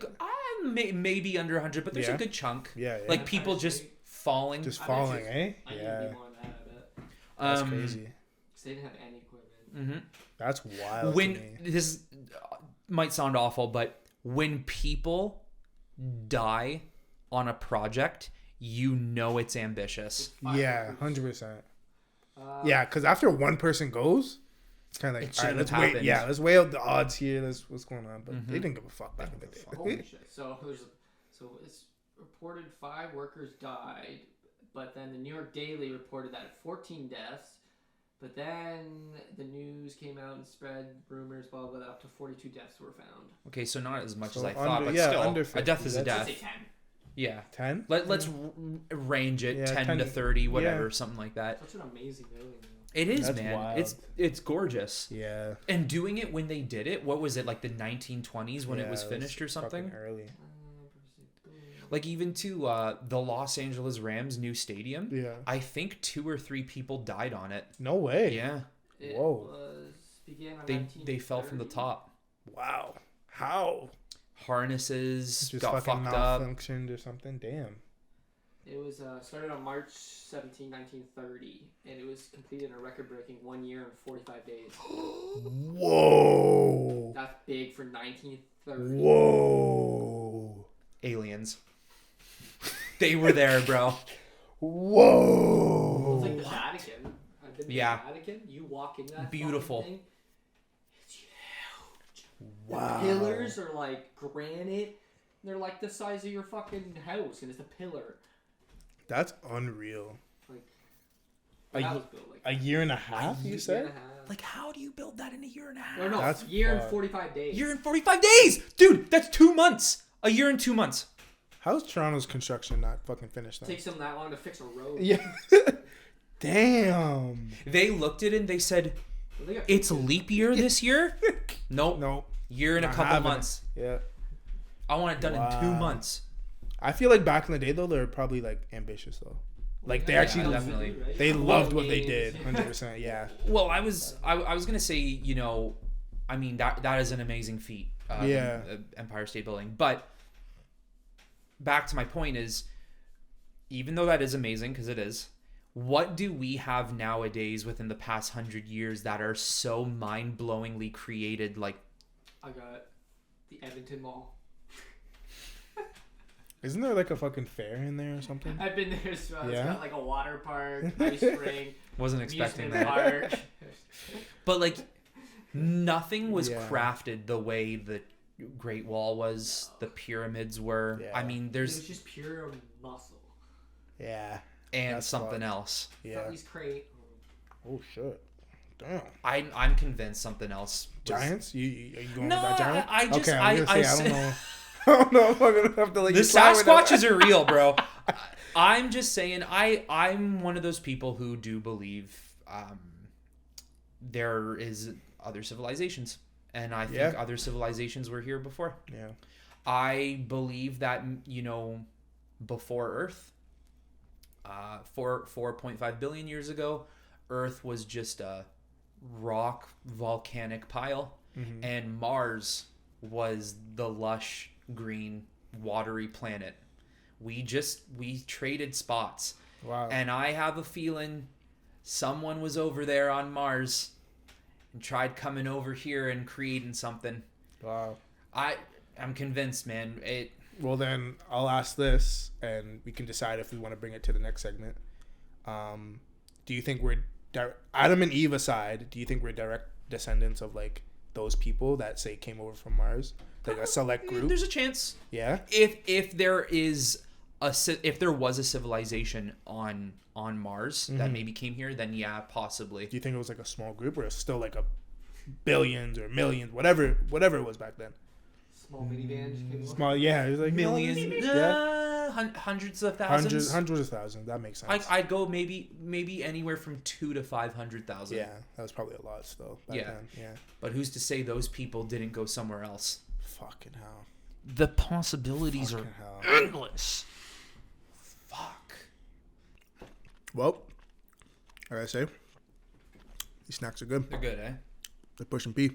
Speaker 1: Maybe under 100, but there's a good chunk.
Speaker 2: Yeah.
Speaker 1: Like people just falling.
Speaker 2: Just falling, eh?
Speaker 3: I
Speaker 2: Yeah.
Speaker 3: need to be more than that, I bet.
Speaker 2: That's crazy.
Speaker 3: Because they didn't have any equipment.
Speaker 1: Mm-hmm.
Speaker 2: That's wild.
Speaker 1: When
Speaker 2: to me.
Speaker 1: this might sound awful, but when people die on a project, you know it's ambitious.
Speaker 2: Yeah, 100%. Yeah, because after one person goes, it's kind of like, all right, let's wait. Yeah, let's weigh out the odds here. What's going on. But they didn't give a fuck back in the day.
Speaker 3: Holy shit. So it's reported 5 workers died, but then the New York Daily reported that 14 deaths. But then the news came out and spread rumors, blah, blah, blah, up to 42 deaths were found.
Speaker 1: Okay, so not as much
Speaker 2: So
Speaker 1: as I thought, but still,
Speaker 2: under
Speaker 1: a
Speaker 2: 50,
Speaker 1: death is a
Speaker 3: I'd
Speaker 1: death.
Speaker 3: say 10.
Speaker 1: Yeah.
Speaker 2: 10?
Speaker 1: Let's range it, 10 to 30, whatever, something like that.
Speaker 3: Such an amazing building, though.
Speaker 1: It is,
Speaker 2: That's
Speaker 1: man.
Speaker 2: wild.
Speaker 1: It's gorgeous.
Speaker 2: Yeah.
Speaker 1: And doing it when they did it, what was it, like the 1920s when it was finished or something?
Speaker 2: Early.
Speaker 1: Like even to the Los Angeles Rams new stadium.
Speaker 2: Yeah.
Speaker 1: I think 2 or 3 people died on it.
Speaker 2: No way.
Speaker 1: Yeah.
Speaker 3: It
Speaker 2: Whoa.
Speaker 3: began on
Speaker 1: They fell from the
Speaker 3: 1930.
Speaker 1: top.
Speaker 2: Wow. How?
Speaker 1: Harnesses
Speaker 2: Just
Speaker 1: got
Speaker 2: fucking
Speaker 1: fucked up.
Speaker 2: malfunctioned or something? Damn.
Speaker 3: It was started on March 17, 1930, and it was completed in a record-breaking 1 year and 45 days.
Speaker 2: Whoa.
Speaker 3: That's big for 1930.
Speaker 2: Whoa.
Speaker 1: Aliens. They were there, bro.
Speaker 2: Whoa.
Speaker 3: It's like the Vatican. I've been to the Vatican. You walk in that
Speaker 1: Beautiful.
Speaker 3: fucking thing, it's huge.
Speaker 2: Wow.
Speaker 3: The pillars are like granite. They're like the size of your fucking house, and it's a pillar.
Speaker 2: That's unreal.
Speaker 3: Like
Speaker 2: A,
Speaker 3: was built like
Speaker 2: a year and a half, you
Speaker 3: year
Speaker 2: said?
Speaker 3: and a half.
Speaker 1: Like, how do you build that in a year and a half?
Speaker 3: No,
Speaker 2: That's
Speaker 3: year and
Speaker 2: fucked.
Speaker 3: 45 days.
Speaker 1: Year and 45 days! Dude, that's 2 months. A year and 2 months.
Speaker 2: How's Toronto's construction not fucking finished now?
Speaker 3: Takes them that long to fix a road.
Speaker 2: Yeah. Damn.
Speaker 1: They looked at it and they said,
Speaker 3: Well, they got
Speaker 1: it's leap year this year? Nope.
Speaker 2: Nope.
Speaker 1: Year and a
Speaker 2: Not
Speaker 1: couple
Speaker 2: having it.
Speaker 1: months.
Speaker 2: Yeah.
Speaker 1: I want it done in 2
Speaker 2: Wow.
Speaker 1: months.
Speaker 2: I feel like back in the day though, they were probably like ambitious though. Like they actually,
Speaker 1: definitely.
Speaker 2: they loved what they
Speaker 3: Games.
Speaker 2: did. 100%. Yeah.
Speaker 1: Well, I was gonna say, you know, I mean that is an amazing feat.
Speaker 2: Yeah.
Speaker 1: Empire State Building, but back to my point is, even though that is amazing because it is, what do we have nowadays within the past 100 years that are so mind-blowingly created? Like,
Speaker 3: I got the Edmonton Mall.
Speaker 2: Isn't there like a fucking fair in there or something?
Speaker 3: I've been there, so it's
Speaker 2: Yeah?
Speaker 3: got like a water park, ice rink,
Speaker 1: wasn't expecting
Speaker 3: amusement
Speaker 1: that.
Speaker 3: park.
Speaker 1: But like, nothing was
Speaker 2: Yeah.
Speaker 1: crafted the way the Great Wall was, the pyramids were.
Speaker 2: Yeah.
Speaker 1: I mean,
Speaker 3: It
Speaker 1: there's
Speaker 3: was just pure muscle.
Speaker 2: Yeah.
Speaker 1: and
Speaker 2: that's
Speaker 1: something
Speaker 2: fucked.
Speaker 1: else.
Speaker 2: Yeah.
Speaker 3: These crate.
Speaker 2: Oh shit. Damn.
Speaker 1: I'm convinced something else. was-
Speaker 2: Giants? Are you going
Speaker 1: No,
Speaker 2: with that giant?
Speaker 1: I just
Speaker 2: okay, I'm gonna
Speaker 1: I
Speaker 2: say, I don't know. I don't know if I'm gonna have to like
Speaker 1: The Sasquatches are real, bro. I'm just saying, I'm one of those people who do believe there is other civilizations, and I think
Speaker 2: Yeah.
Speaker 1: other civilizations were here before.
Speaker 2: Yeah.
Speaker 1: I believe that, you know, before Earth, 4.5 billion years ago, Earth was just a rock volcanic pile. and Mars was the lush, green, watery planet. We traded spots.
Speaker 2: Wow.
Speaker 1: And I have a feeling someone was over there on Mars and tried coming over here and creating something.
Speaker 2: Wow.
Speaker 1: I'm convinced, man.
Speaker 2: Well, then I'll ask this, and we can decide if we want to bring it to the next segment. Do you think we're Adam and Eve aside? Do you think we're direct descendants of like those people that say came over from Mars, like a select group?
Speaker 1: There's a chance.
Speaker 2: Yeah.
Speaker 1: If there was a civilization on Mars that maybe came here, then yeah, possibly.
Speaker 2: Do you think it was like a small group, or it's still like a billions or millions, whatever it was back then?
Speaker 3: Small minivan.
Speaker 2: Small, yeah. It was like
Speaker 1: Millions,
Speaker 2: yeah.
Speaker 1: hundreds of thousands.
Speaker 2: Hundreds of thousands. That makes sense.
Speaker 1: I'd go maybe anywhere from 200,000 to 500,000.
Speaker 2: Yeah, that was probably a lot still back then. Yeah.
Speaker 1: But who's to say those people didn't go somewhere else?
Speaker 2: Fucking hell.
Speaker 1: The possibilities
Speaker 2: Fucking
Speaker 1: are
Speaker 2: hell.
Speaker 1: endless. Fuck.
Speaker 2: Well, I gotta say, these snacks are good.
Speaker 1: They're good, eh?
Speaker 2: They're Pushin P.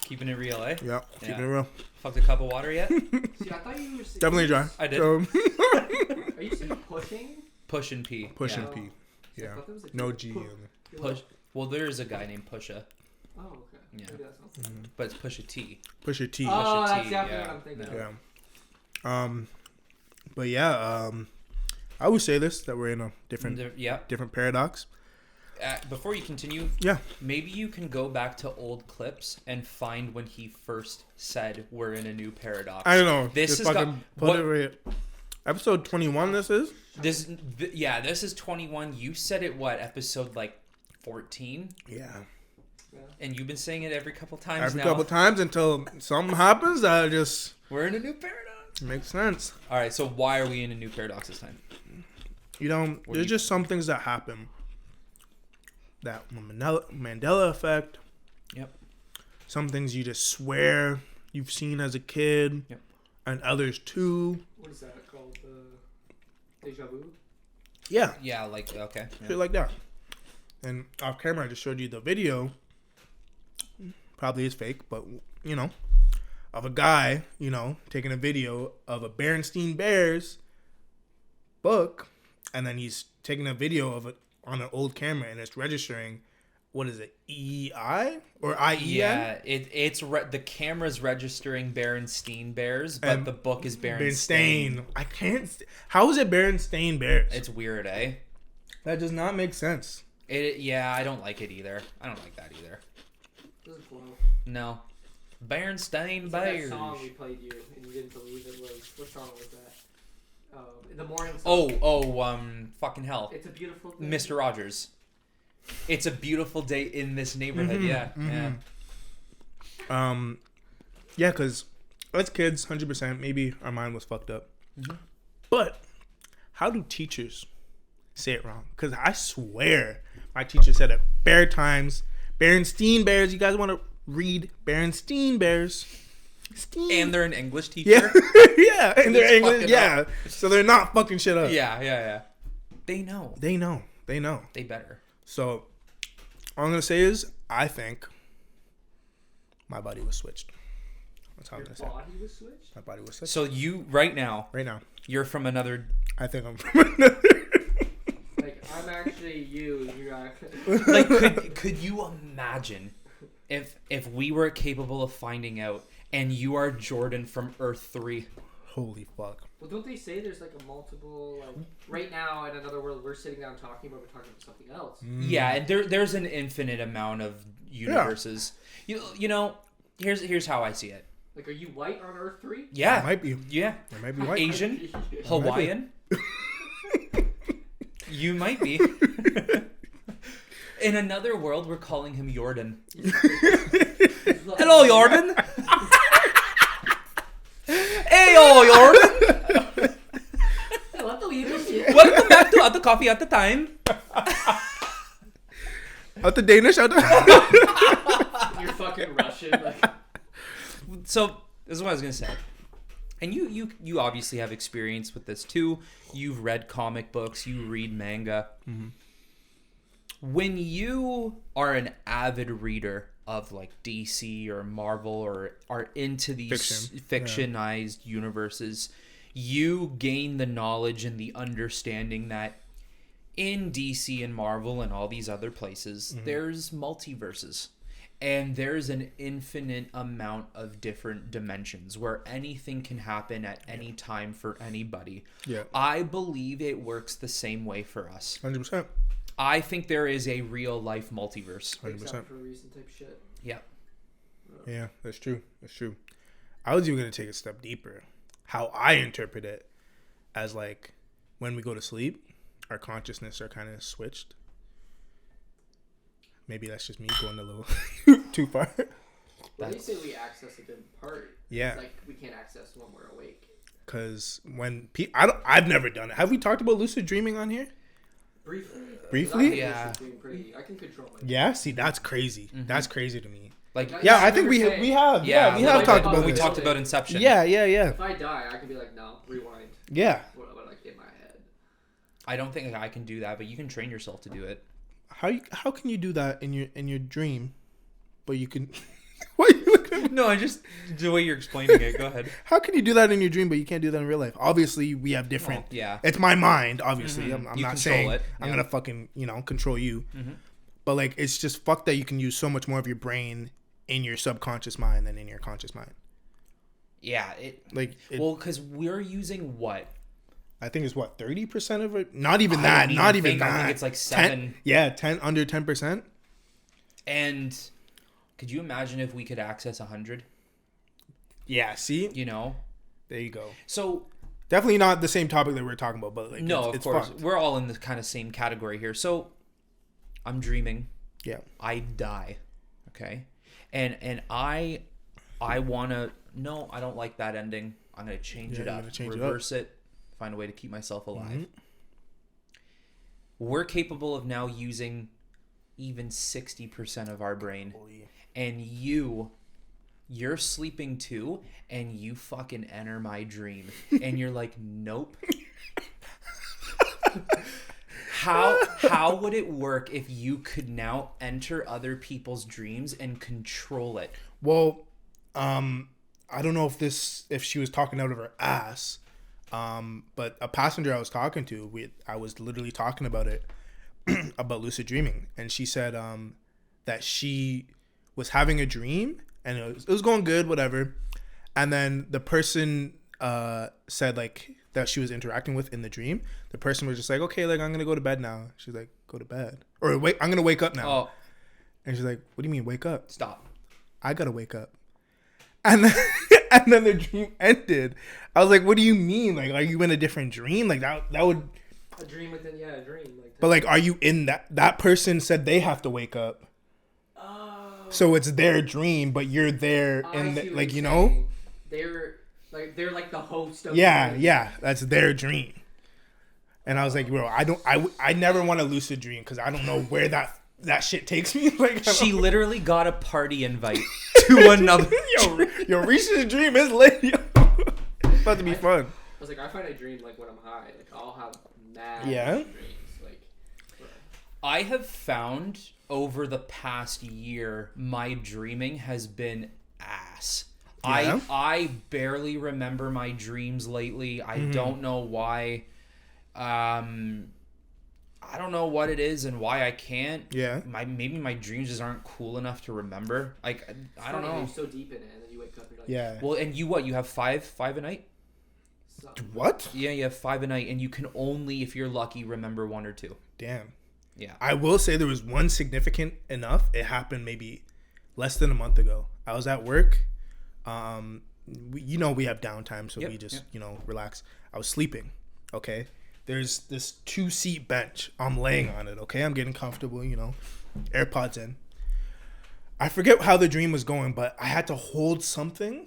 Speaker 1: Keeping it real, eh?
Speaker 2: Yeah, keeping it real.
Speaker 1: Fucked a cup of water yet?
Speaker 3: See, I thought you were saying...
Speaker 2: Definitely dry.
Speaker 1: I did.
Speaker 3: Are you saying pushing?
Speaker 1: Pushin P.
Speaker 2: Pushin
Speaker 3: Yeah.
Speaker 2: P. Yeah.
Speaker 3: I thought there was a
Speaker 2: No
Speaker 3: P.
Speaker 2: G in it.
Speaker 1: Push. Well, there is a guy named Pusha,
Speaker 3: Oh, okay.
Speaker 1: Yeah.
Speaker 3: Maybe that sounds
Speaker 1: but it's Pusha T.
Speaker 2: Pusha T.
Speaker 3: Oh,
Speaker 1: Pusha
Speaker 3: that's
Speaker 1: T,
Speaker 3: definitely
Speaker 1: yeah.
Speaker 3: what I'm thinking
Speaker 1: No.
Speaker 3: of.
Speaker 2: Yeah. But yeah, I would say this, that we're in a different
Speaker 1: Yeah.
Speaker 2: paradox.
Speaker 1: Before you continue,
Speaker 2: Yeah.
Speaker 1: maybe you can go back to old clips and find when he first said we're in a new paradox.
Speaker 2: I don't know.
Speaker 1: This
Speaker 2: Just
Speaker 1: has got
Speaker 2: fucking put it right. Episode 21 this is?
Speaker 1: this is 21. You said it episode like 14,
Speaker 2: Yeah.
Speaker 1: and you've been saying it every couple times
Speaker 2: Every
Speaker 1: now.
Speaker 2: couple times until something happens that just
Speaker 1: We're in a new paradox.
Speaker 2: makes sense.
Speaker 1: All right, so why are we in a new paradox this time?
Speaker 2: You know, there's just some things that happen. That Mandela effect.
Speaker 1: Yep.
Speaker 2: Some things you just swear you've seen as a kid.
Speaker 1: Yep.
Speaker 2: And others too.
Speaker 3: What is that called? Deja vu?
Speaker 2: Yeah.
Speaker 1: Yeah, like okay. Yeah.
Speaker 2: Shit like that. And off camera, I just showed you the video. Probably is fake, but you know, of a guy, you know, taking a video of a Berenstain Bears book, and then he's taking a video of it on an old camera, and it's registering. What is it? EI or IEN?
Speaker 1: Yeah, it's the camera's registering Berenstain Bears, but
Speaker 2: And
Speaker 1: the book is
Speaker 2: Berenstain.
Speaker 1: Berenstain.
Speaker 2: I can't. How is it Berenstain Bears?
Speaker 1: It's weird, eh?
Speaker 2: That does not make sense.
Speaker 1: Yeah, I don't like it either. I don't like that either.
Speaker 3: Doesn't flow.
Speaker 1: No. Berenstain
Speaker 3: It's like that
Speaker 1: Bears.
Speaker 3: song we played you, and you didn't believe it was... What song was that? In the morning song.
Speaker 1: Fucking hell.
Speaker 3: It's a beautiful day.
Speaker 1: Mr. Rogers. It's a beautiful day in this neighborhood. Yeah.
Speaker 2: Yeah, because as kids, 100%, maybe our mind was fucked up. But how do teachers say it wrong? Because I swear my teacher said it bare times. Berenstain Bears. You guys want to read Berenstain Bears?
Speaker 1: And they're an English teacher.
Speaker 2: Yeah, yeah, and they're
Speaker 1: It's
Speaker 2: English.
Speaker 1: fucking
Speaker 2: Yeah,
Speaker 1: up.
Speaker 2: so they're not fucking shit up.
Speaker 1: Yeah. They know.
Speaker 2: They know.
Speaker 1: They better.
Speaker 2: So all I'm gonna say is I think my body was switched. That's how I'm
Speaker 3: Your
Speaker 2: gonna say.
Speaker 3: body was switched?
Speaker 2: My body was switched.
Speaker 1: So you right now,
Speaker 2: You're
Speaker 1: from another.
Speaker 2: I think I'm from another.
Speaker 3: Like, I'm actually you, and you're actually...
Speaker 1: Like, could you imagine if we were capable of finding out, and you are Jordan from Earth 3?
Speaker 2: Holy fuck.
Speaker 3: Well, don't they say there's like a multiple, like, right now in another world we're sitting down talking, but we're talking about something else.
Speaker 1: Yeah, and there's an infinite amount of universes. You know, here's how I see it.
Speaker 3: Like, are you white on Earth 3?
Speaker 1: Yeah,
Speaker 2: It might be.
Speaker 1: yeah.
Speaker 2: It might be white.
Speaker 1: Asian, Hawaiian. You might be. In another world, we're calling him Jordan. Hello, Jordan. Hey, Jordan. Welcome back to Other Coffee at the Time.
Speaker 2: Out the Danish. Out the.
Speaker 3: You're fucking Russian. Like,
Speaker 1: So this is what I was gonna say. And you obviously have experience with this too. You've read comic books. You read manga. When you are an avid reader like DC or Marvel or are into these
Speaker 2: Fiction.
Speaker 1: fictionized universes, you gain the knowledge and the understanding that in DC and Marvel and all these other places, there's multiverses. And there's an infinite amount of different dimensions where anything can happen at any time for anybody.
Speaker 2: Yeah.
Speaker 1: I believe it works the same way for us.
Speaker 2: 100%.
Speaker 1: I think there is a real life multiverse.
Speaker 2: 100%.
Speaker 3: Except for recent type shit.
Speaker 1: Yeah.
Speaker 2: Yeah, that's true. That's true. I was even going to take a step deeper. How I interpret it as like when we go to sleep, our consciousness are kind of switched. Maybe that's just me going a little too far.
Speaker 3: When they say we access a different part,
Speaker 2: Yeah.
Speaker 3: it's like we can't access when we're awake.
Speaker 2: Because when I've never done it. Have we talked about lucid dreaming on here?
Speaker 3: Briefly?
Speaker 2: Briefly?
Speaker 1: Yeah.
Speaker 3: I can control my
Speaker 2: Yeah. See, that's crazy. That's crazy to me.
Speaker 1: Like,
Speaker 2: Yeah, I think we have.
Speaker 1: we
Speaker 2: Yeah, we have
Speaker 1: like
Speaker 2: talked
Speaker 3: when
Speaker 2: about
Speaker 1: we
Speaker 2: this.
Speaker 1: talked about Inception.
Speaker 2: Yeah.
Speaker 3: If I die, I can be like, no, rewind.
Speaker 2: Yeah.
Speaker 3: What like in my head.
Speaker 1: I don't think I can do that, but you can train yourself to do it.
Speaker 2: How can you do that in your dream, but you can? What are you looking at?
Speaker 1: No, I just the way you're explaining it. Go ahead.
Speaker 2: How can you do that in your dream, but you can't do that in real life? Obviously, we have different.
Speaker 1: Well, yeah.
Speaker 2: It's my mind. Obviously,
Speaker 1: Mhm.
Speaker 2: I'm
Speaker 1: You
Speaker 2: not
Speaker 1: control
Speaker 2: saying
Speaker 1: it,
Speaker 2: I'm
Speaker 1: yeah.
Speaker 2: gonna fucking control you.
Speaker 1: Mhm.
Speaker 2: But like, it's just fucked that you can use so much more of your brain in your subconscious mind than in your conscious mind.
Speaker 1: Yeah. Well, because we're using what?
Speaker 2: I think it's what 30% of it. Not even
Speaker 1: I
Speaker 2: that.
Speaker 1: don't
Speaker 2: Not
Speaker 1: even
Speaker 2: even
Speaker 1: think- I
Speaker 2: that.
Speaker 1: think it's like 7.
Speaker 2: 10, yeah, 10 under 10%.
Speaker 1: And could you imagine if we could access 100?
Speaker 2: Yeah. See,
Speaker 1: You know.
Speaker 2: there you go.
Speaker 1: So
Speaker 2: Definitely not the same topic that we're talking about, but like,
Speaker 1: no,
Speaker 2: it's
Speaker 1: of course
Speaker 2: fucked.
Speaker 1: we're all in the kind of same category here. So I'm dreaming.
Speaker 2: Yeah.
Speaker 1: I die. Okay. And I want to. No, I don't like that ending. I'm gonna change
Speaker 2: Yeah,
Speaker 1: it
Speaker 2: you're
Speaker 1: up,
Speaker 2: gonna change it
Speaker 1: reverse it, find a way to keep myself alive.
Speaker 2: Mhm.
Speaker 1: We're capable of now using even 60% of our brain, and you're sleeping too, and you fucking enter my dream, and you're like, nope. How would it work if you could now enter other people's dreams and control it?
Speaker 2: Well, I don't know if she was talking out of her ass, but a passenger I was talking to, I was literally talking about it, about lucid dreaming, and she said that she was having a dream and it was going good, whatever, and then the person said like that she was interacting with in the dream, the person was just like, okay, like I'm gonna go to bed now. She's like, go to bed, or wait, I'm gonna wake up now.
Speaker 1: Oh,
Speaker 2: And she's like, what do you mean wake up?
Speaker 1: stop.
Speaker 2: I gotta wake up. And then, and then the dream ended. I was like, what do you mean? Like, are you in a different dream? Like that would.
Speaker 3: A dream within, a dream. Like
Speaker 2: But like, are you in that person said they have to wake up.
Speaker 3: Oh.
Speaker 2: So it's their dream, but you're there
Speaker 3: I
Speaker 2: in
Speaker 3: see
Speaker 2: the,
Speaker 3: what
Speaker 2: like,
Speaker 3: you're
Speaker 2: you know?
Speaker 3: saying. They're like the host of
Speaker 2: Yeah,
Speaker 3: the
Speaker 2: yeah, that's their dream. And I was like, bro, I never want a lucid dream because I don't know where that shit takes me. Like,
Speaker 1: She literally got a party invite to another.
Speaker 2: yo, Reese's dream is lit. Yo. It's about to be fun.
Speaker 3: I was like, I find I dream like when I'm high. Like I'll have mad
Speaker 2: Yeah?
Speaker 3: dreams. Like
Speaker 1: I have found over the past year, my dreaming has been ass.
Speaker 2: Yeah?
Speaker 1: I barely remember my dreams lately. I don't know why. I don't know what it is and why I can't.
Speaker 2: Yeah.
Speaker 1: Maybe my dreams just aren't cool enough to remember. Like I don't
Speaker 3: funny how
Speaker 1: know.
Speaker 3: You're so deep in it, and then you wake up, you're like,
Speaker 2: Yeah.
Speaker 1: Well, and you have five a night?
Speaker 3: something.
Speaker 2: What?
Speaker 1: Yeah, you have 5 a night, and you can only, if you're lucky, remember 1 or 2.
Speaker 2: Damn.
Speaker 1: Yeah.
Speaker 2: I will say there was one significant enough. It happened maybe less than a month ago. I was at work. We have downtime, so
Speaker 1: Yep,
Speaker 2: we just,
Speaker 1: yep.
Speaker 2: relax. I was sleeping. Okay. There's this 2-seat bench. I'm laying on it. Okay. I'm getting comfortable, AirPods in. I forget how the dream was going, but I had to hold something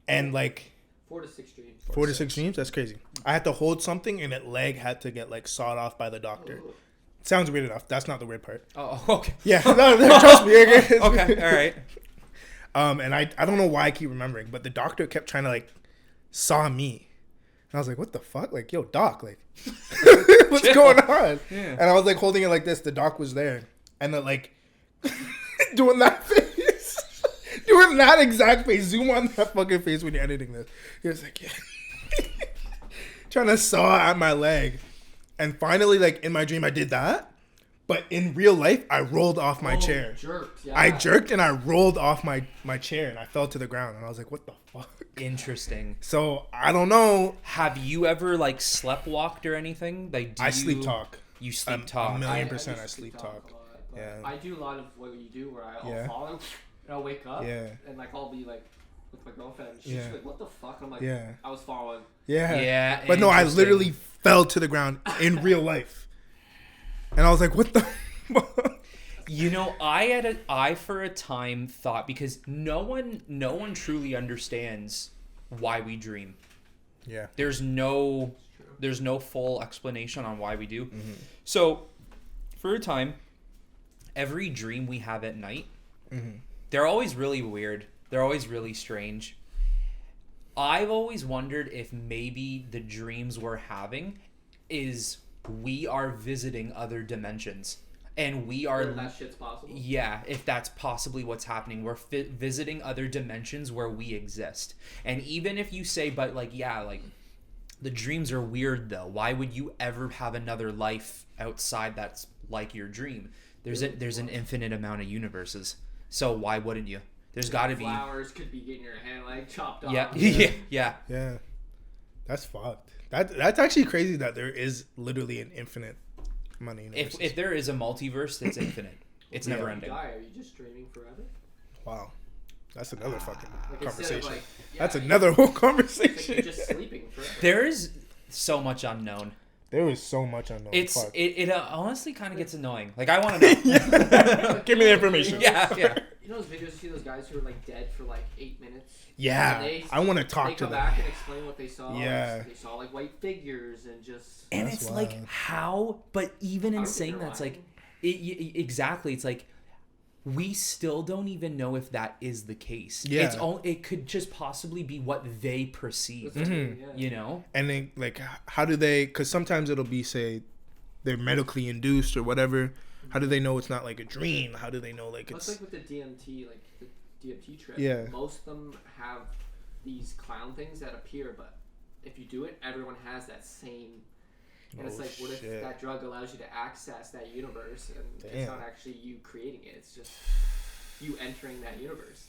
Speaker 2: and like
Speaker 3: 4 to 6 dreams.
Speaker 2: 4 to 6 dreams. That's crazy. I had to hold something and that leg had to get like sawed off by the doctor.
Speaker 3: Ooh.
Speaker 2: Sounds weird enough. That's not the weird part.
Speaker 1: Oh, okay.
Speaker 2: Yeah, no, trust me. Okay,
Speaker 1: Okay, all right.
Speaker 2: And I don't know why I keep remembering, but the doctor kept trying to like saw me, and I was like, "What the fuck? Like, yo, doc, like, what's
Speaker 1: Chill.
Speaker 2: going on?"
Speaker 1: Yeah.
Speaker 2: And I was like holding it like this. The doc was there, and then like, doing that face. Doing that exact face. Zoom on that fucking face when you're editing this. He was like, yeah. Trying to saw at my leg. And finally, like, in my dream, I did that. But in real life, I rolled off my chair.
Speaker 3: Jerked, yeah.
Speaker 2: I jerked and I rolled off my chair and I fell to the ground. And I was like, what the fuck?
Speaker 1: Interesting.
Speaker 2: So, I don't know.
Speaker 1: Have you ever, like, sleptwalked or anything? Like,
Speaker 2: I sleep talk.
Speaker 1: You sleep talk.
Speaker 2: A million percent I sleep talk.
Speaker 3: A lot,
Speaker 2: Yeah.
Speaker 3: I do a lot of what you do where I'll
Speaker 2: Yeah.
Speaker 3: fall and I'll wake up.
Speaker 2: Yeah.
Speaker 3: And, like, I'll be, like, with my girlfriend. She's
Speaker 2: Yeah.
Speaker 3: like, what the fuck? I'm like,
Speaker 2: Yeah.
Speaker 3: I was falling.
Speaker 2: Yeah.
Speaker 1: Yeah.
Speaker 2: But no, I
Speaker 1: interesting.
Speaker 2: literally fell to the ground in real life. And I was like, what the fuck?
Speaker 1: You know, I for a time thought, because no one truly understands why we dream.
Speaker 2: Yeah.
Speaker 1: There's no full explanation on why we do. So, for a time, every dream we have at night, they're always really weird. They're always really strange. I've always wondered if maybe the dreams we're having is we are visiting other dimensions. And we are...
Speaker 3: Where that shit's possible.
Speaker 1: Yeah, if that's possibly what's happening. We're visiting other dimensions where we exist. And even if you say, but like, yeah, like, the dreams are weird though. Why would you ever have another life outside that's like your dream? There's an infinite amount of universes. So why wouldn't you? There's got to be...
Speaker 3: Flowers could be getting your hand, like, chopped off.
Speaker 1: Yeah, yeah.
Speaker 2: Yeah. That's fucked. That's actually crazy that there is literally an infinite amount of universes.
Speaker 1: If there is a multiverse, it's infinite. It's never ending.
Speaker 3: Die, are you just dreaming forever?
Speaker 2: Wow. That's another fucking
Speaker 3: Like,
Speaker 2: conversation.
Speaker 3: instead of, like, yeah,
Speaker 2: That's another whole
Speaker 3: it's like
Speaker 2: conversation.
Speaker 3: you're just sleeping forever.
Speaker 1: There is so much unknown.
Speaker 2: There is so much unknown. Fuck.
Speaker 1: It honestly kind of gets annoying. Like, I want to know.
Speaker 2: Give me the information.
Speaker 1: Yeah.
Speaker 3: You know those videos, you see those guys who are like dead for like 8 minutes?
Speaker 2: Yeah.
Speaker 3: And they-
Speaker 2: I want to
Speaker 3: They
Speaker 2: talk to
Speaker 3: come
Speaker 2: them.
Speaker 3: back and explain what they saw.
Speaker 2: Yeah.
Speaker 3: They saw like white figures and just...
Speaker 1: And
Speaker 2: That's
Speaker 1: it's
Speaker 2: wild.
Speaker 1: like, how? But even
Speaker 3: I
Speaker 1: in
Speaker 3: don't think
Speaker 1: saying
Speaker 3: they're
Speaker 1: that's
Speaker 3: lying.
Speaker 1: like, exactly. It's like, we still don't even know if that is the case.
Speaker 2: Yeah.
Speaker 1: It could just possibly be what they perceive.
Speaker 3: That's what I mean, yeah.
Speaker 1: You know?
Speaker 2: And then, like, how do they... Because sometimes it'll be, say, they're medically induced or whatever. How do they know it's not, like, a dream? How do they know, like,
Speaker 3: It's
Speaker 2: it's...
Speaker 3: like with the DMT, like the DMT trip.
Speaker 2: Yeah.
Speaker 3: Most of them have these clown things that appear, but if you do it, everyone has that same... And it's
Speaker 2: Oh,
Speaker 3: like, what if
Speaker 2: shit.
Speaker 3: that drug allows you to access that universe and
Speaker 2: Damn.
Speaker 3: it's not actually you creating it, it's just you entering that universe.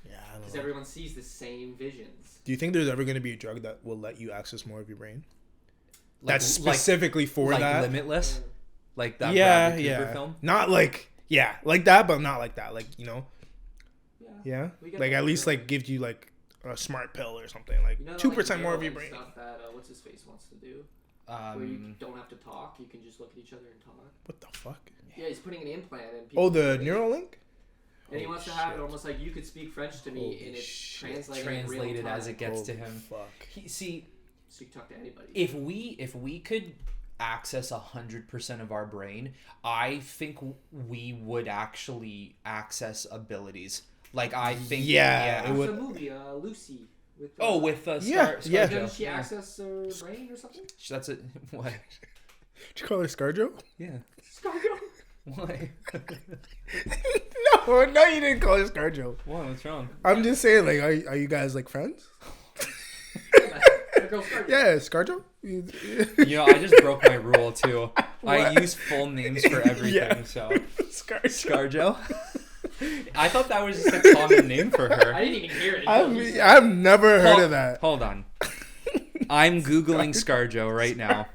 Speaker 2: Yeah, I don't
Speaker 3: Because
Speaker 2: know.
Speaker 3: everyone sees the same visions.
Speaker 2: Do you think there's ever going to be a drug that will let you access more of your brain?
Speaker 1: Like,
Speaker 2: That's specifically for
Speaker 1: like
Speaker 2: that?
Speaker 1: Limitless? Like that
Speaker 2: Yeah,
Speaker 1: Bradley Cooper
Speaker 2: yeah.
Speaker 1: film?
Speaker 2: Not like... Yeah, like that, but not like that. Like, you know?
Speaker 3: Yeah.
Speaker 2: Yeah?
Speaker 3: We get
Speaker 2: Like,
Speaker 3: that,
Speaker 2: at least,
Speaker 3: yeah.
Speaker 2: like, gives you, like, a smart pill or something. Like,
Speaker 3: You know,
Speaker 2: 2%
Speaker 3: like
Speaker 2: more of
Speaker 3: Neuralink
Speaker 2: your brain.
Speaker 3: Stuff that what's his face wants to do, where you don't have to talk. You can just look at each other and talk.
Speaker 2: What the fuck?
Speaker 3: Yeah, he's putting an implant in. people.
Speaker 2: Oh, the Neuralink?
Speaker 3: And he wants to have it almost like you could speak French to me,
Speaker 2: Holy
Speaker 3: and it's
Speaker 2: shit.
Speaker 3: translated in real
Speaker 1: as
Speaker 3: time.
Speaker 1: it gets to
Speaker 2: Holy
Speaker 1: him.
Speaker 2: Fuck.
Speaker 1: See,
Speaker 3: So you can talk to anybody.
Speaker 1: if we could access 100% of our brain, I think we would actually access abilities. Like, I think...
Speaker 2: Yeah, it
Speaker 3: What's
Speaker 2: would-
Speaker 3: the movie, Lucy? With,
Speaker 1: Oh, with
Speaker 2: Yeah, yeah.
Speaker 3: Doesn't she access her brain or something?
Speaker 1: That's it. What?
Speaker 2: Did you call her ScarJo?
Speaker 1: Yeah.
Speaker 3: Scarjo.
Speaker 1: Why?
Speaker 2: No, you didn't call her ScarJo.
Speaker 1: What? What's wrong?
Speaker 2: I'm just saying, like, are you guys, like, friends?
Speaker 3: The girl Scarjo.
Speaker 2: Yeah, ScarJo?
Speaker 1: You know, I just broke my rule, too. I
Speaker 2: What?
Speaker 1: use full names for everything,
Speaker 2: Yeah.
Speaker 1: so...
Speaker 2: ScarJo.
Speaker 1: Scarjo? I thought that was just a common name for her.
Speaker 3: I didn't even hear it. until you said
Speaker 2: I've never heard of that.
Speaker 1: Hold on. I'm Googling Scarjo right now.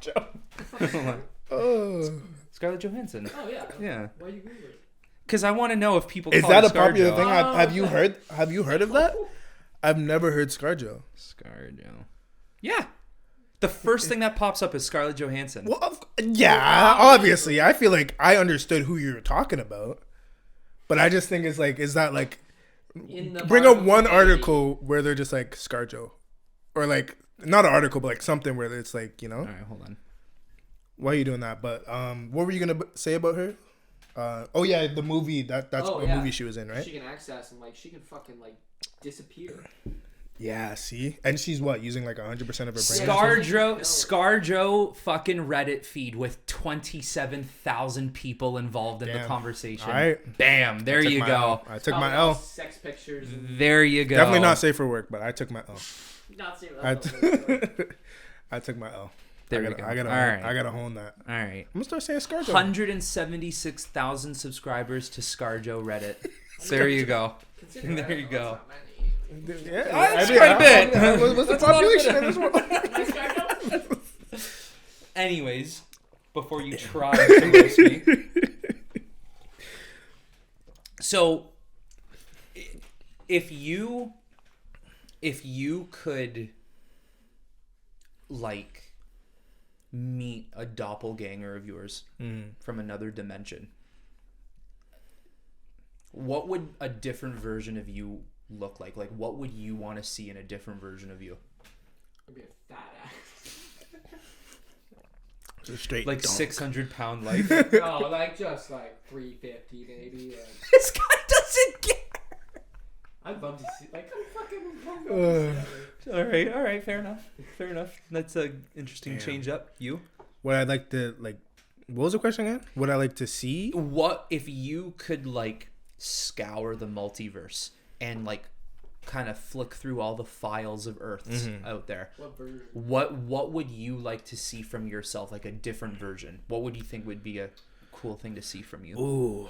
Speaker 2: Oh.
Speaker 1: Scarlett Johansson.
Speaker 3: it. Oh, yeah.
Speaker 1: Yeah.
Speaker 3: Why you Google it?
Speaker 1: Because I want to know if people
Speaker 2: Is
Speaker 1: call
Speaker 2: that
Speaker 1: her
Speaker 2: a popular
Speaker 1: ScarJo.
Speaker 2: thing? Have you heard of that? I've never heard ScarJo.
Speaker 1: Scarjo. Yeah. The first thing that pops up is Scarlett Johansson.
Speaker 2: Well, yeah, obviously. I feel like I understood who you were talking about. But I just think it's like, is that like,
Speaker 3: In the
Speaker 2: bring up
Speaker 3: Bible,
Speaker 2: one
Speaker 3: maybe.
Speaker 2: article where they're just like ScarJo. Or like, not an article, but like something where it's like, you know.
Speaker 1: All right, hold on.
Speaker 2: Why are you doing that? But what were you going to say about her? Oh yeah, the movie, that's
Speaker 3: Oh,
Speaker 2: what
Speaker 3: yeah.
Speaker 2: movie she was in, right?
Speaker 3: She can access and like she can fucking like disappear.
Speaker 2: Yeah, see? And she's what? Using like 100% of her brain?
Speaker 1: ScarJo fucking Reddit feed with 27,000 people involved in the conversation.
Speaker 2: All right.
Speaker 1: Bam. There you go.
Speaker 2: I took my L.
Speaker 3: Sex pictures.
Speaker 1: There you go.
Speaker 2: Definitely not safe for work, but I took my L.
Speaker 3: Not safe.
Speaker 2: I took my L.
Speaker 1: There you go.
Speaker 2: I gotta,
Speaker 1: All right.
Speaker 2: I gotta hone that.
Speaker 1: All right.
Speaker 2: I'm gonna start saying ScarJo.
Speaker 1: 176,000 subscribers to ScarJo Reddit. There you go. There you go.
Speaker 2: Yeah,
Speaker 1: that's quite a bit.
Speaker 2: What's the population in this one?
Speaker 1: Anyways, before you try to roast me. So, if you could, like, meet a doppelganger of yours from another dimension, what would a different version of you look like? Like, what would you want to see in a different version of you?
Speaker 3: I'd be a fat ass.
Speaker 2: Just straight
Speaker 1: like
Speaker 2: dunk.
Speaker 1: 600-pound life.
Speaker 3: No, like just like 350 maybe. Like,
Speaker 1: This guy doesn't get.
Speaker 3: I'd love to see. Like, I'm fucking.
Speaker 1: All right, fair enough. That's a interesting change up. You?
Speaker 2: What I'd like to like. What was the question again? What I like to see?
Speaker 1: What if you could like scour the multiverse and like kind of flick through all the files of Earths out there?
Speaker 3: What version?
Speaker 1: What would you like to see from yourself? Like a different version. What would you think would be a cool thing to see from you?
Speaker 2: Ooh,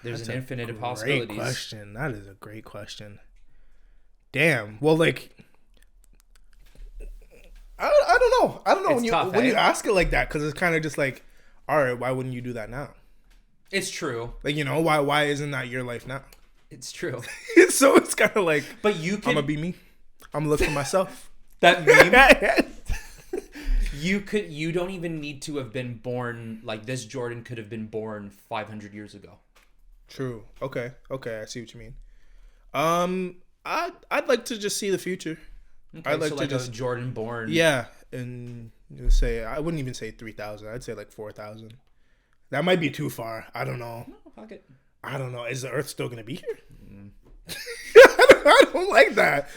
Speaker 1: There's an infinite of
Speaker 2: great
Speaker 1: possibilities.
Speaker 2: question. That is a great question. Damn. Well, like, I don't know.
Speaker 1: It's tough,
Speaker 2: when
Speaker 1: eh?
Speaker 2: you ask it like that, because it's kind of just like, all right, why wouldn't you do that now?
Speaker 1: It's true.
Speaker 2: Like, you know, why isn't that your life now?
Speaker 1: It's true.
Speaker 2: So it's kind of like,
Speaker 1: But you
Speaker 2: I'm
Speaker 1: can.
Speaker 2: gonna be me. I'm gonna look for myself.
Speaker 1: That meme. You don't even need to have been born. Like, this Jordan could have been born 500 years ago.
Speaker 2: True. Okay. I see what you mean. I'd like to just see the future.
Speaker 1: Okay,
Speaker 2: I'd like
Speaker 1: so
Speaker 2: to
Speaker 1: like
Speaker 2: just
Speaker 1: a Jordan born.
Speaker 2: Yeah, and say I wouldn't even say 3,000. I'd say like 4,000. That might be too far. I don't know.
Speaker 1: No, fuck it.
Speaker 2: I don't know. Is the Earth still gonna be here? I don't like that.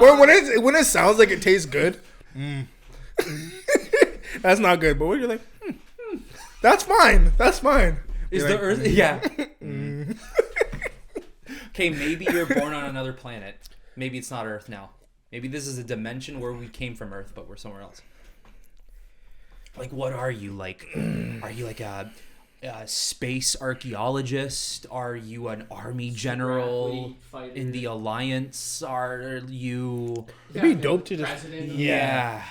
Speaker 2: Or when it sounds like it tastes good, that's not good. But when you're like, that's fine.
Speaker 1: Is
Speaker 2: You're
Speaker 1: the
Speaker 2: like,
Speaker 1: Earth? Yeah. Okay, maybe you're born on another planet. Maybe it's not Earth now. Maybe this is a dimension where we came from Earth, but we're somewhere else. Like, what are you like? Are you like a space archaeologist? Are you an army general in the Alliance? Are you?
Speaker 2: It'd be dope to just
Speaker 3: president?
Speaker 1: Yeah.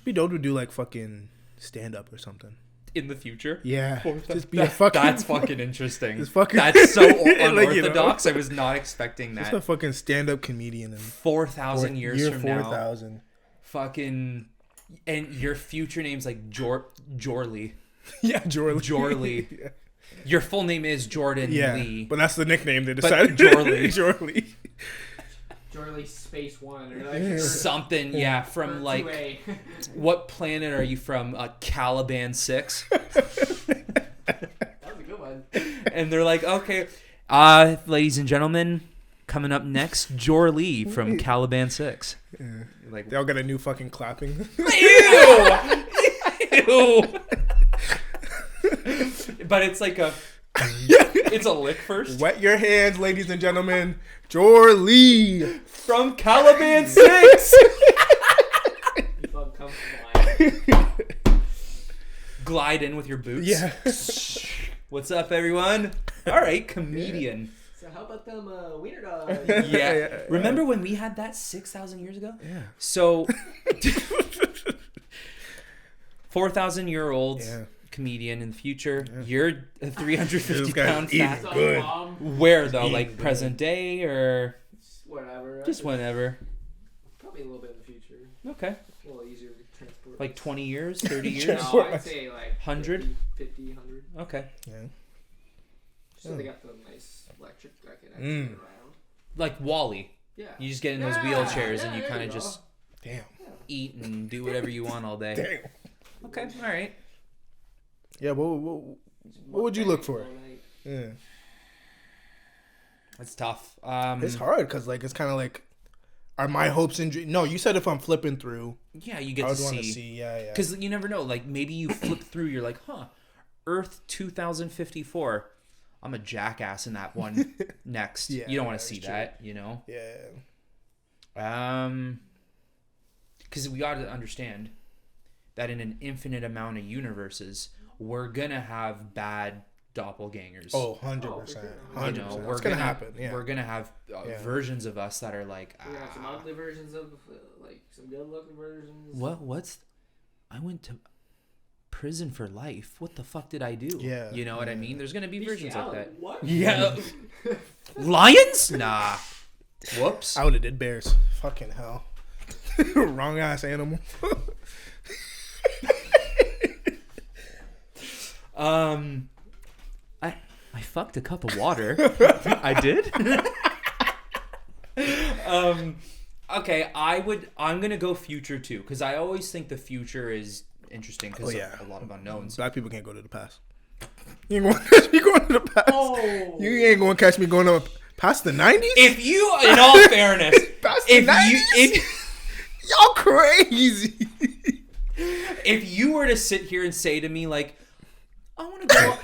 Speaker 2: Be dope to do like fucking stand up or something.
Speaker 1: In the future?
Speaker 2: Yeah, just be a fucking.
Speaker 1: That's fucking interesting.
Speaker 2: Just fucking-
Speaker 1: That's so unorthodox.
Speaker 2: Like, you know.
Speaker 1: I was not expecting
Speaker 2: Just
Speaker 1: that.
Speaker 2: a fucking stand up comedian in
Speaker 1: 4,000 years from now.
Speaker 2: 4,000.
Speaker 1: Fucking. And your future name's like Jorley.
Speaker 2: Yeah, Jorley.
Speaker 1: Jorley.
Speaker 2: Yeah.
Speaker 1: Your full name is Jordan Lee.
Speaker 2: But that's the nickname they decided.
Speaker 1: Jorley.
Speaker 2: Jorley.
Speaker 3: Jorley Space One or like
Speaker 1: Something, yeah, from like
Speaker 3: 2A.
Speaker 1: what planet are you from? Caliban 6.
Speaker 3: That was a good one.
Speaker 1: And they're like, okay, ladies and gentlemen, coming up next, Jorley from Caliban 6.
Speaker 2: Yeah.
Speaker 1: Like,
Speaker 2: They all got a new fucking clapping.
Speaker 1: ew! Ew! But it's like it's a lick first.
Speaker 2: Wet your hands, ladies and gentlemen. Jorley.
Speaker 1: From Caliban 6!
Speaker 3: You fucking come flying.
Speaker 1: Glide in with your boots.
Speaker 2: Yeah.
Speaker 1: What's up, everyone? All right, comedian.
Speaker 3: So how about them wiener dogs?
Speaker 1: Yeah. Remember when we had that 6,000 years ago?
Speaker 2: Yeah.
Speaker 1: So, 4,000-year-old
Speaker 2: Yeah.
Speaker 1: comedian in the future. You're a 350
Speaker 2: This guy's
Speaker 1: pound
Speaker 2: eating
Speaker 1: fat.
Speaker 3: So,
Speaker 2: good.
Speaker 1: Where though?
Speaker 2: Eating
Speaker 1: Like
Speaker 2: good.
Speaker 1: present day or
Speaker 3: Whatever.
Speaker 1: just whenever?
Speaker 3: Probably a little bit in the future.
Speaker 1: Okay.
Speaker 3: A little easier to transport.
Speaker 1: Like 20 years, 30 years.
Speaker 3: No, I'd say like
Speaker 1: 100?
Speaker 3: 50, 100.
Speaker 1: Okay.
Speaker 2: Yeah.
Speaker 3: So they got the nice electric that can actually get around.
Speaker 1: Like Wally.
Speaker 3: Yeah.
Speaker 1: You just get in those
Speaker 3: Yeah,
Speaker 1: wheelchairs
Speaker 3: yeah,
Speaker 1: and you
Speaker 3: there
Speaker 1: kind
Speaker 3: you
Speaker 1: of
Speaker 3: go.
Speaker 1: just
Speaker 2: Damn.
Speaker 1: eat and do whatever you want all day.
Speaker 2: Damn.
Speaker 1: Okay. All right.
Speaker 2: Yeah. What would you look for?
Speaker 3: All night.
Speaker 2: Yeah.
Speaker 1: It's tough.
Speaker 2: It's hard because like it's kind of like, are my hopes and dreams? No, you said if I'm flipping through,
Speaker 1: Yeah, you get
Speaker 2: I
Speaker 1: to
Speaker 2: would want to
Speaker 1: see.
Speaker 2: see. Yeah.
Speaker 1: Because you never know. Like, maybe you flip through, you're like, Earth 2054. I'm a jackass in that one next.
Speaker 2: Yeah,
Speaker 1: you don't want to
Speaker 2: that's
Speaker 1: see
Speaker 2: true.
Speaker 1: that, you know?
Speaker 2: Yeah.
Speaker 1: Because we got to understand that in an infinite amount of universes, we're going to have bad doppelgangers.
Speaker 2: Oh, 100%.
Speaker 3: Oh, for sure.
Speaker 2: 100%.
Speaker 1: You know,
Speaker 2: It's going to happen. Yeah.
Speaker 1: We're going to have versions of us that are like,
Speaker 3: We have some ugly versions of, like, some good-looking versions.
Speaker 1: I went to prison for life. What the fuck did I do?
Speaker 2: Yeah.
Speaker 1: You know what I mean? There's going to be versions like that.
Speaker 3: What?
Speaker 1: Yeah. Lions? Nah. Whoops.
Speaker 2: I would have did bears. Fucking hell. Wrong ass animal.
Speaker 1: I fucked a cup of water. I did? Okay, I'm gonna go future too, because I always think the future is interesting because of a lot of unknowns.
Speaker 2: Black people can't go to the past. You ain't going to catch me going to the past.
Speaker 3: Oh.
Speaker 2: You ain't going to catch me going up past the 90s?
Speaker 1: If you, in all fairness,
Speaker 2: Past the 90s? Y'all crazy.
Speaker 1: If you were to sit here and say to me like, I want to go.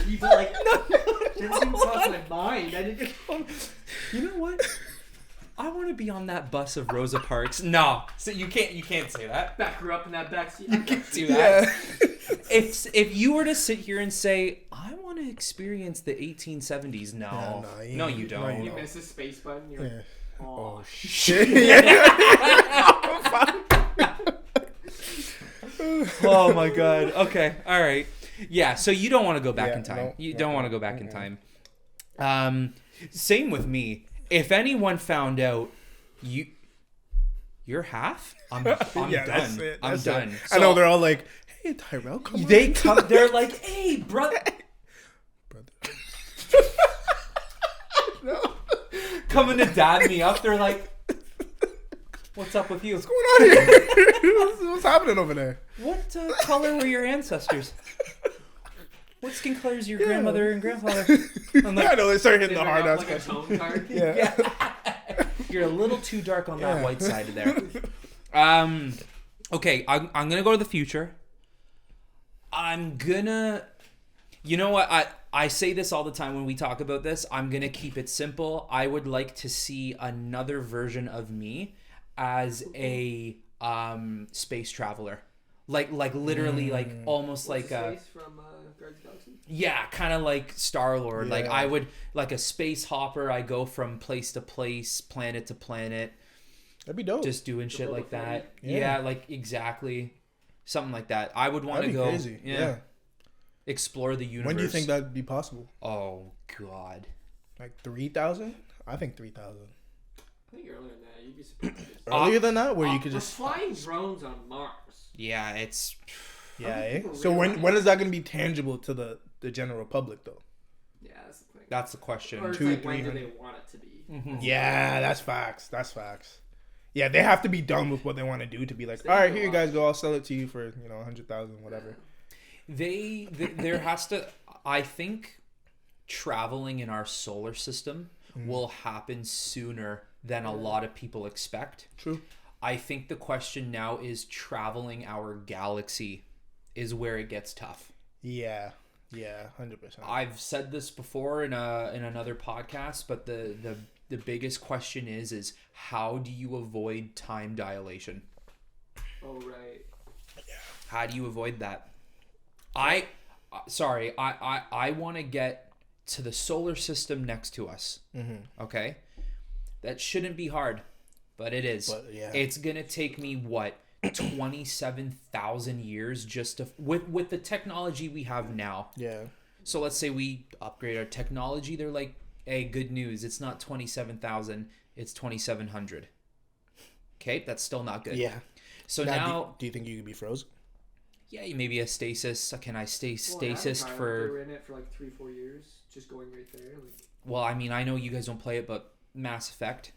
Speaker 3: You'd be like, didn't even cross my mind. I didn't.
Speaker 1: You know what? I want to be on that bus of Rosa Parks. No, so you can't say that.
Speaker 3: Back her up in that back seat.
Speaker 1: You can't do that. If you were to sit here and say, I want to experience the 1870s, no, you don't.
Speaker 3: You miss a space button. You're like, oh
Speaker 2: Shit.
Speaker 1: Oh my god. Okay. All right. Yeah. So you don't want to go back in time.
Speaker 2: No,
Speaker 1: You don't want to go back in time. Same with me. If anyone found out you're half, I'm done.
Speaker 2: That's it.
Speaker 1: I'm done.
Speaker 2: I know they're all like, "Hey, Tyrell, come on."
Speaker 1: They're like, "Hey, brother."
Speaker 2: No.
Speaker 1: Coming to dad me up. They're like, "What's up with you?
Speaker 2: What's going on here? What's happening over there?
Speaker 1: What color were your ancestors? What skin color is your grandmother and grandfather?" I'm like,
Speaker 2: I know they start hitting
Speaker 3: They
Speaker 2: the
Speaker 3: bring
Speaker 2: hard
Speaker 3: up,
Speaker 2: ass
Speaker 3: like a tone card.
Speaker 2: Yeah.
Speaker 1: You're a little too dark on that
Speaker 2: Yeah.
Speaker 1: white side of there. Okay, I'm gonna go to the future. I'm gonna, you know what? I say this all the time when we talk about this. I'm gonna keep it simple. I would like to see another version of me as a space traveler, like literally, like almost like a
Speaker 3: Space from Guardians of the Galaxy.
Speaker 1: yeah, kind of like Star-Lord. Like
Speaker 2: Yeah.
Speaker 1: I would like a space hopper. I go from place to place, planet to planet.
Speaker 2: That'd be dope.
Speaker 1: Just doing shit
Speaker 3: Boba
Speaker 1: like that.
Speaker 2: Fett.
Speaker 1: Yeah.
Speaker 2: Yeah.
Speaker 1: Like exactly. Something like that. I would want to
Speaker 2: That'd be
Speaker 1: go
Speaker 2: crazy.
Speaker 1: yeah,
Speaker 2: Yeah.
Speaker 1: explore the universe.
Speaker 2: When do you think that'd be possible?
Speaker 1: Oh god.
Speaker 2: Like 3,000? I think 3,000.
Speaker 3: I think earlier than that. You'd be surprised.
Speaker 2: Earlier than that, where you could
Speaker 3: We're
Speaker 2: just
Speaker 3: flying drones on Mars.
Speaker 1: Yeah, it's
Speaker 2: yeah.
Speaker 3: many
Speaker 2: Eh?
Speaker 3: people
Speaker 2: So
Speaker 3: really
Speaker 2: when is that gonna be tangible to the general public though?
Speaker 3: Yeah, that's the thing.
Speaker 1: that's the question.
Speaker 3: Or it's
Speaker 2: Two,
Speaker 3: like, when do
Speaker 2: 300.
Speaker 3: they want it to be?
Speaker 2: Yeah, that's facts. That's facts. Yeah, they have to be done with what they want to do to be like,
Speaker 3: They
Speaker 2: all right,
Speaker 3: go
Speaker 2: here you
Speaker 3: off.
Speaker 2: guys go. I'll sell it to you for 100,000, whatever.
Speaker 1: There has to, I think traveling in our solar system will happen sooner than a lot of people expect.
Speaker 2: True.
Speaker 1: I think the question now is traveling our galaxy is where it gets tough.
Speaker 2: Yeah, 100%.
Speaker 1: I've said this before in another podcast, but the biggest question is how do you avoid time dilation?
Speaker 3: Oh, right.
Speaker 1: How do you avoid that? I want to get to the solar system next to us. Okay? That shouldn't be hard, but it is.
Speaker 2: But, yeah.
Speaker 1: It's going to take me 27,000 years just to with the technology we have now.
Speaker 2: Yeah.
Speaker 1: So let's say we upgrade our technology, they're like, "Hey, good news. It's not 27,000, it's 2,700." Okay? That's still not good.
Speaker 2: Yeah.
Speaker 1: So
Speaker 2: Now,
Speaker 1: now
Speaker 2: do you think you could be frozen?
Speaker 1: yeah, maybe a stasis. Can I stay
Speaker 3: Well,
Speaker 1: stasis
Speaker 3: Avatar,
Speaker 1: for?
Speaker 3: They were in it for like 3-4 years, just going right there. Like,
Speaker 1: Well, I mean, I know you guys don't play it, but Mass Effect.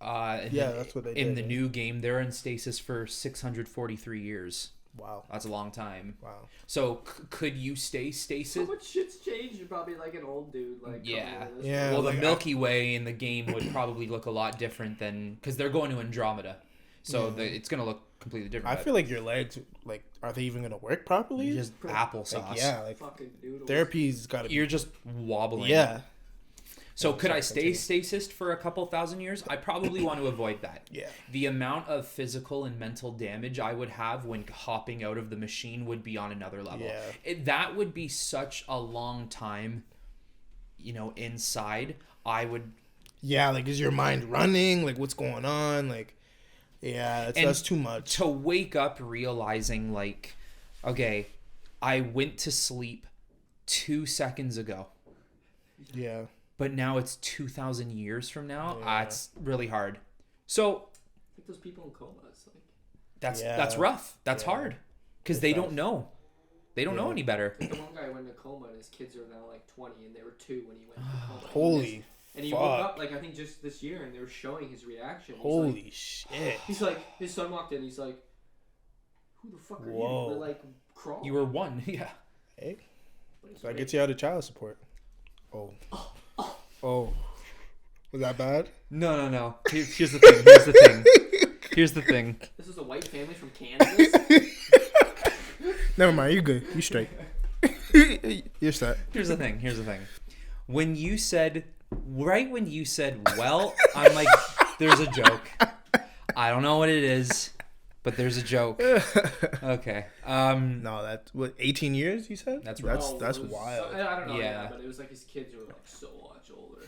Speaker 2: Yeah, that's what they
Speaker 1: in
Speaker 2: did.
Speaker 1: the new game. They're in stasis for 643 years.
Speaker 2: Wow.
Speaker 1: That's a long time.
Speaker 2: Wow.
Speaker 1: So could you stay
Speaker 3: So
Speaker 1: stasis?
Speaker 3: much shit's changed. You're probably like an old dude. Like
Speaker 1: Yeah.
Speaker 3: coming into this
Speaker 2: Yeah.
Speaker 3: world.
Speaker 1: Well, the
Speaker 2: like,
Speaker 1: Milky Way in the game would probably look a lot different than because they're going to Andromeda, so it's gonna look completely different.
Speaker 2: I feel like your legs, like, are they even gonna work properly?
Speaker 1: you're just applesauce.
Speaker 2: like, yeah, like
Speaker 3: Fucking noodles.
Speaker 2: therapy's got to be.
Speaker 1: You're just wobbling.
Speaker 2: Yeah.
Speaker 1: So could I
Speaker 2: Sorry,
Speaker 1: stay stasis for a couple thousand years? I probably want to avoid that.
Speaker 2: Yeah.
Speaker 1: The amount of physical and mental damage I would have when hopping out of the machine would be on another level.
Speaker 2: Yeah.
Speaker 1: That would be such a long time, inside. I would...
Speaker 2: Yeah, like, is your mind running? Like, what's going on? Like, yeah, that's too much.
Speaker 1: To wake up realizing, like, okay, I went to sleep 2 seconds ago.
Speaker 2: Yeah.
Speaker 1: But now it's 2,000 years from now.
Speaker 2: Yeah.
Speaker 1: It's really hard. So
Speaker 3: I think those people in coma. It's like
Speaker 1: that's rough. That's hard because they don't know. They don't know any better.
Speaker 3: the one guy went into coma and his kids are now like 20 and they were 2 when he went into coma.
Speaker 2: Holy
Speaker 3: And he
Speaker 2: fuck.
Speaker 3: woke up like I think just this year and they were showing his reaction.
Speaker 2: Holy shit.
Speaker 3: He's like his son walked in. He's like, "Who the fuck are
Speaker 2: Whoa.
Speaker 3: you?" They're like crawling.
Speaker 1: You were one, yeah.
Speaker 2: Hey,
Speaker 3: But it's
Speaker 2: that
Speaker 3: great.
Speaker 2: gets you out of child support. Oh. Was that bad?
Speaker 1: No. Here's the thing. Here's the thing.
Speaker 3: This is a white family from Kansas.
Speaker 2: Never mind. You good. You straight. You're set.
Speaker 1: Here's the thing. When you said, well, I'm like, there's a joke. I don't know what it is, but there's a joke. Okay.
Speaker 2: No, that's what 18 years you said?
Speaker 1: That's
Speaker 2: That's
Speaker 3: Oh,
Speaker 2: that's
Speaker 3: it was
Speaker 2: wild.
Speaker 3: I don't know.
Speaker 1: Yeah.
Speaker 3: Yeah, but it was like his kids were like so much older.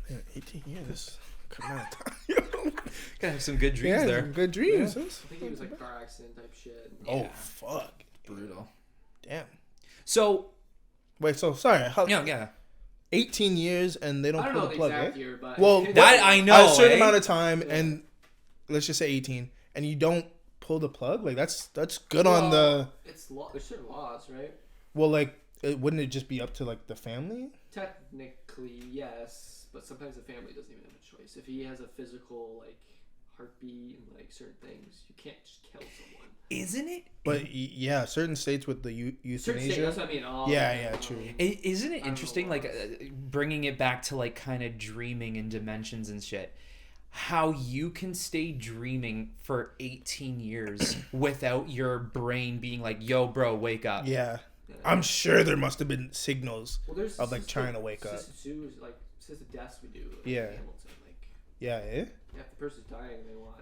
Speaker 2: Man, 18 years. Come on.
Speaker 1: Gotta have some good dreams
Speaker 2: Yeah,
Speaker 1: there.
Speaker 2: some good dreams.
Speaker 3: I think he was like car accident type shit.
Speaker 2: Oh
Speaker 1: Yeah.
Speaker 2: fuck.
Speaker 1: Brutal.
Speaker 2: Damn.
Speaker 1: So
Speaker 2: Wait, so sorry.
Speaker 1: yeah.
Speaker 2: 18 years and they don't
Speaker 3: I don't
Speaker 2: pull
Speaker 3: know
Speaker 2: the
Speaker 3: the
Speaker 2: plug,
Speaker 3: exact
Speaker 2: eh?
Speaker 3: year, but
Speaker 2: Well,
Speaker 1: That I know.
Speaker 2: a certain
Speaker 1: eh?
Speaker 2: amount of time,
Speaker 3: Yeah.
Speaker 2: and let's just say 18, and you don't pull the plug. Like that's good on the.
Speaker 3: It's there's certain laws, right?
Speaker 2: Well, like, wouldn't it just be up to like the family?
Speaker 3: Technically, yes, but sometimes the family doesn't even have a choice. If he has a physical like heartbeat and like certain things, you can't just kill someone.
Speaker 1: Isn't it?
Speaker 2: But yeah, certain states with the
Speaker 3: Certain states,
Speaker 2: euthanasia.
Speaker 3: that's what I mean. All
Speaker 2: Yeah,
Speaker 3: of them,
Speaker 2: yeah, true.
Speaker 1: Isn't it
Speaker 3: know
Speaker 1: interesting,
Speaker 3: why.
Speaker 1: like bringing it back to like kind of dreaming and dimensions and shit? How you can stay dreaming for 18 years without your brain being like, "Yo, bro, wake up."
Speaker 2: Yeah,
Speaker 3: Yeah.
Speaker 2: I'm sure there must have been signals
Speaker 3: Well, there's
Speaker 2: of like trying to wake up.
Speaker 3: Assisted like assisted deaths we do. Like,
Speaker 2: Yeah.
Speaker 3: in Hamilton, like
Speaker 2: Yeah, eh?
Speaker 3: yeah, if the person's dying, they want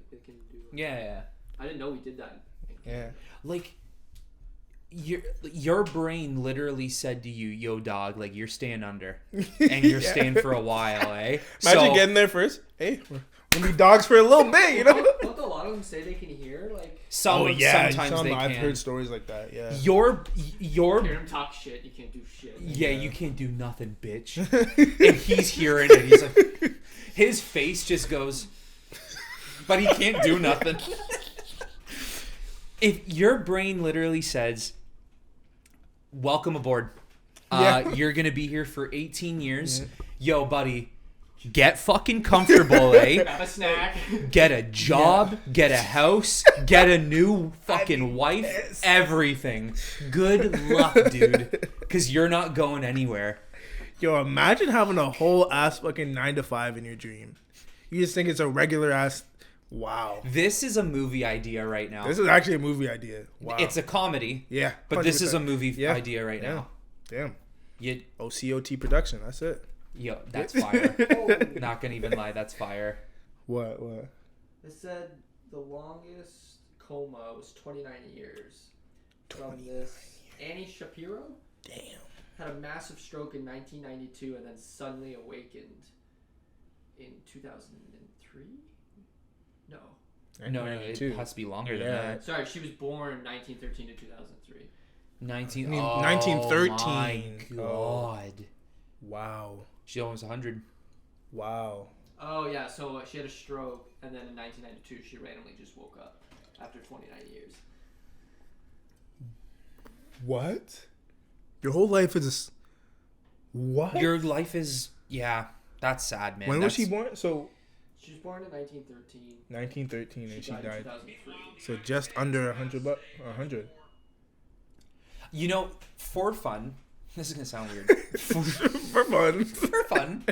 Speaker 3: they can do.
Speaker 1: Yeah.
Speaker 3: I didn't know we did that.
Speaker 2: Yeah.
Speaker 1: Like your brain literally said to you, "Yo, dog, like you're staying under, and you're
Speaker 2: Yeah.
Speaker 1: staying for a while, eh?"
Speaker 2: Imagine getting there first. Hey, we'll be dogs for a little bit, you know?
Speaker 3: Don't a lot of them say they can hear? Like
Speaker 1: sometimes they
Speaker 2: I've
Speaker 1: can.
Speaker 2: heard stories like that. Yeah.
Speaker 1: Your
Speaker 3: hear them talk shit. You can't do shit.
Speaker 1: yeah, you can't do nothing, bitch. And he's hearing it. He's like, his face just goes, but he can't do nothing. If your brain literally says, "Welcome aboard. You're gonna be here for 18 years. Yo, buddy, get fucking comfortable, eh?
Speaker 3: Grab a snack.
Speaker 1: Get a job, get a house, get a new fucking wife, everything. Good luck, dude, because you're not going anywhere."
Speaker 2: Yo, imagine having a whole ass fucking 9 to 5 in your dream. You just think it's a regular ass. Wow.
Speaker 1: This is a movie idea right now.
Speaker 2: This is actually a movie idea. Wow.
Speaker 1: It's a comedy,
Speaker 2: yeah.
Speaker 1: but this is a
Speaker 2: 100%.
Speaker 1: movie
Speaker 2: Yeah.
Speaker 1: idea right
Speaker 2: Yeah.
Speaker 1: now.
Speaker 2: Damn.
Speaker 1: You,
Speaker 2: OCOT production. That's it.
Speaker 1: yo, that's fire. Not gonna even lie, that's fire.
Speaker 2: What?
Speaker 3: It said the longest coma was 29 years. From this, Annie Shapiro
Speaker 2: Damn.
Speaker 3: had a massive stroke in 1992 and then suddenly awakened in 2003. No,
Speaker 1: No, it has to be longer than
Speaker 2: Yeah.
Speaker 1: that.
Speaker 3: sorry, she was born 1913 to 2003.
Speaker 1: 19.
Speaker 2: I mean,
Speaker 1: oh
Speaker 2: 1913.
Speaker 1: my god.
Speaker 2: Wow.
Speaker 1: She's almost 100.
Speaker 2: Wow.
Speaker 3: Oh yeah, so she had a stroke and then in 1992 she randomly just woke up after 29 years.
Speaker 2: What? Your whole life is. What?
Speaker 1: Your life is, yeah, that's sad, man.
Speaker 2: when was
Speaker 1: That's-
Speaker 2: she born? So
Speaker 3: She was born in 1913.
Speaker 2: 1913, and she
Speaker 3: in
Speaker 2: died.
Speaker 3: 2003.
Speaker 2: So just under 100.
Speaker 1: You know, for fun, this is gonna sound weird.
Speaker 2: For fun.
Speaker 1: For fun,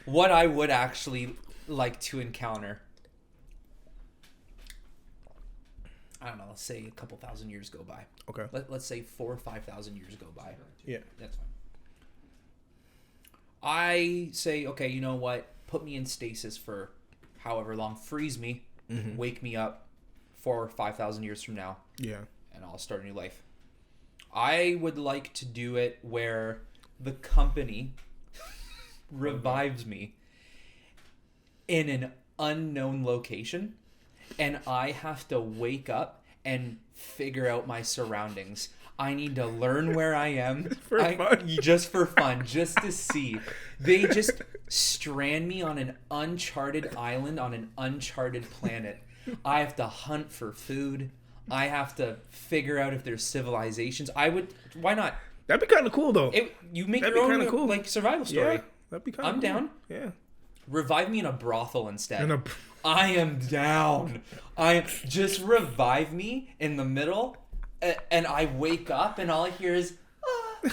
Speaker 1: what I would actually like to encounter, I don't know, let's say a couple thousand years go by.
Speaker 2: Okay.
Speaker 1: Let's say 4,000 or 5,000 years go by.
Speaker 2: Yeah.
Speaker 1: That's fine. I say, okay, you know what? Put me in stasis for however long. Freeze me.
Speaker 2: Mm-hmm.
Speaker 1: Wake me up 4,000 or 5,000 years from now.
Speaker 2: Yeah.
Speaker 1: And I'll start a new life. I would like to do it where the company revives me in an unknown location, and I have to wake up and figure out my surroundings. I need to learn where I am
Speaker 2: fun.
Speaker 1: just for fun, just to see. They just strand me on an uncharted island on an uncharted planet. I have to hunt for food. I have to figure out if there's civilizations. Why not?
Speaker 2: That'd be kind of cool, though.
Speaker 1: You make
Speaker 2: That'd
Speaker 1: your
Speaker 2: be
Speaker 1: own
Speaker 2: kinda cool.
Speaker 1: like survival story.
Speaker 2: Yeah, that'd be kind of
Speaker 1: I'm
Speaker 2: cool.
Speaker 1: down.
Speaker 2: Yeah.
Speaker 1: Revive me in a brothel instead.
Speaker 2: In a-
Speaker 1: I am down. Just revive me in the middle, and I wake up and all I hear is, ah.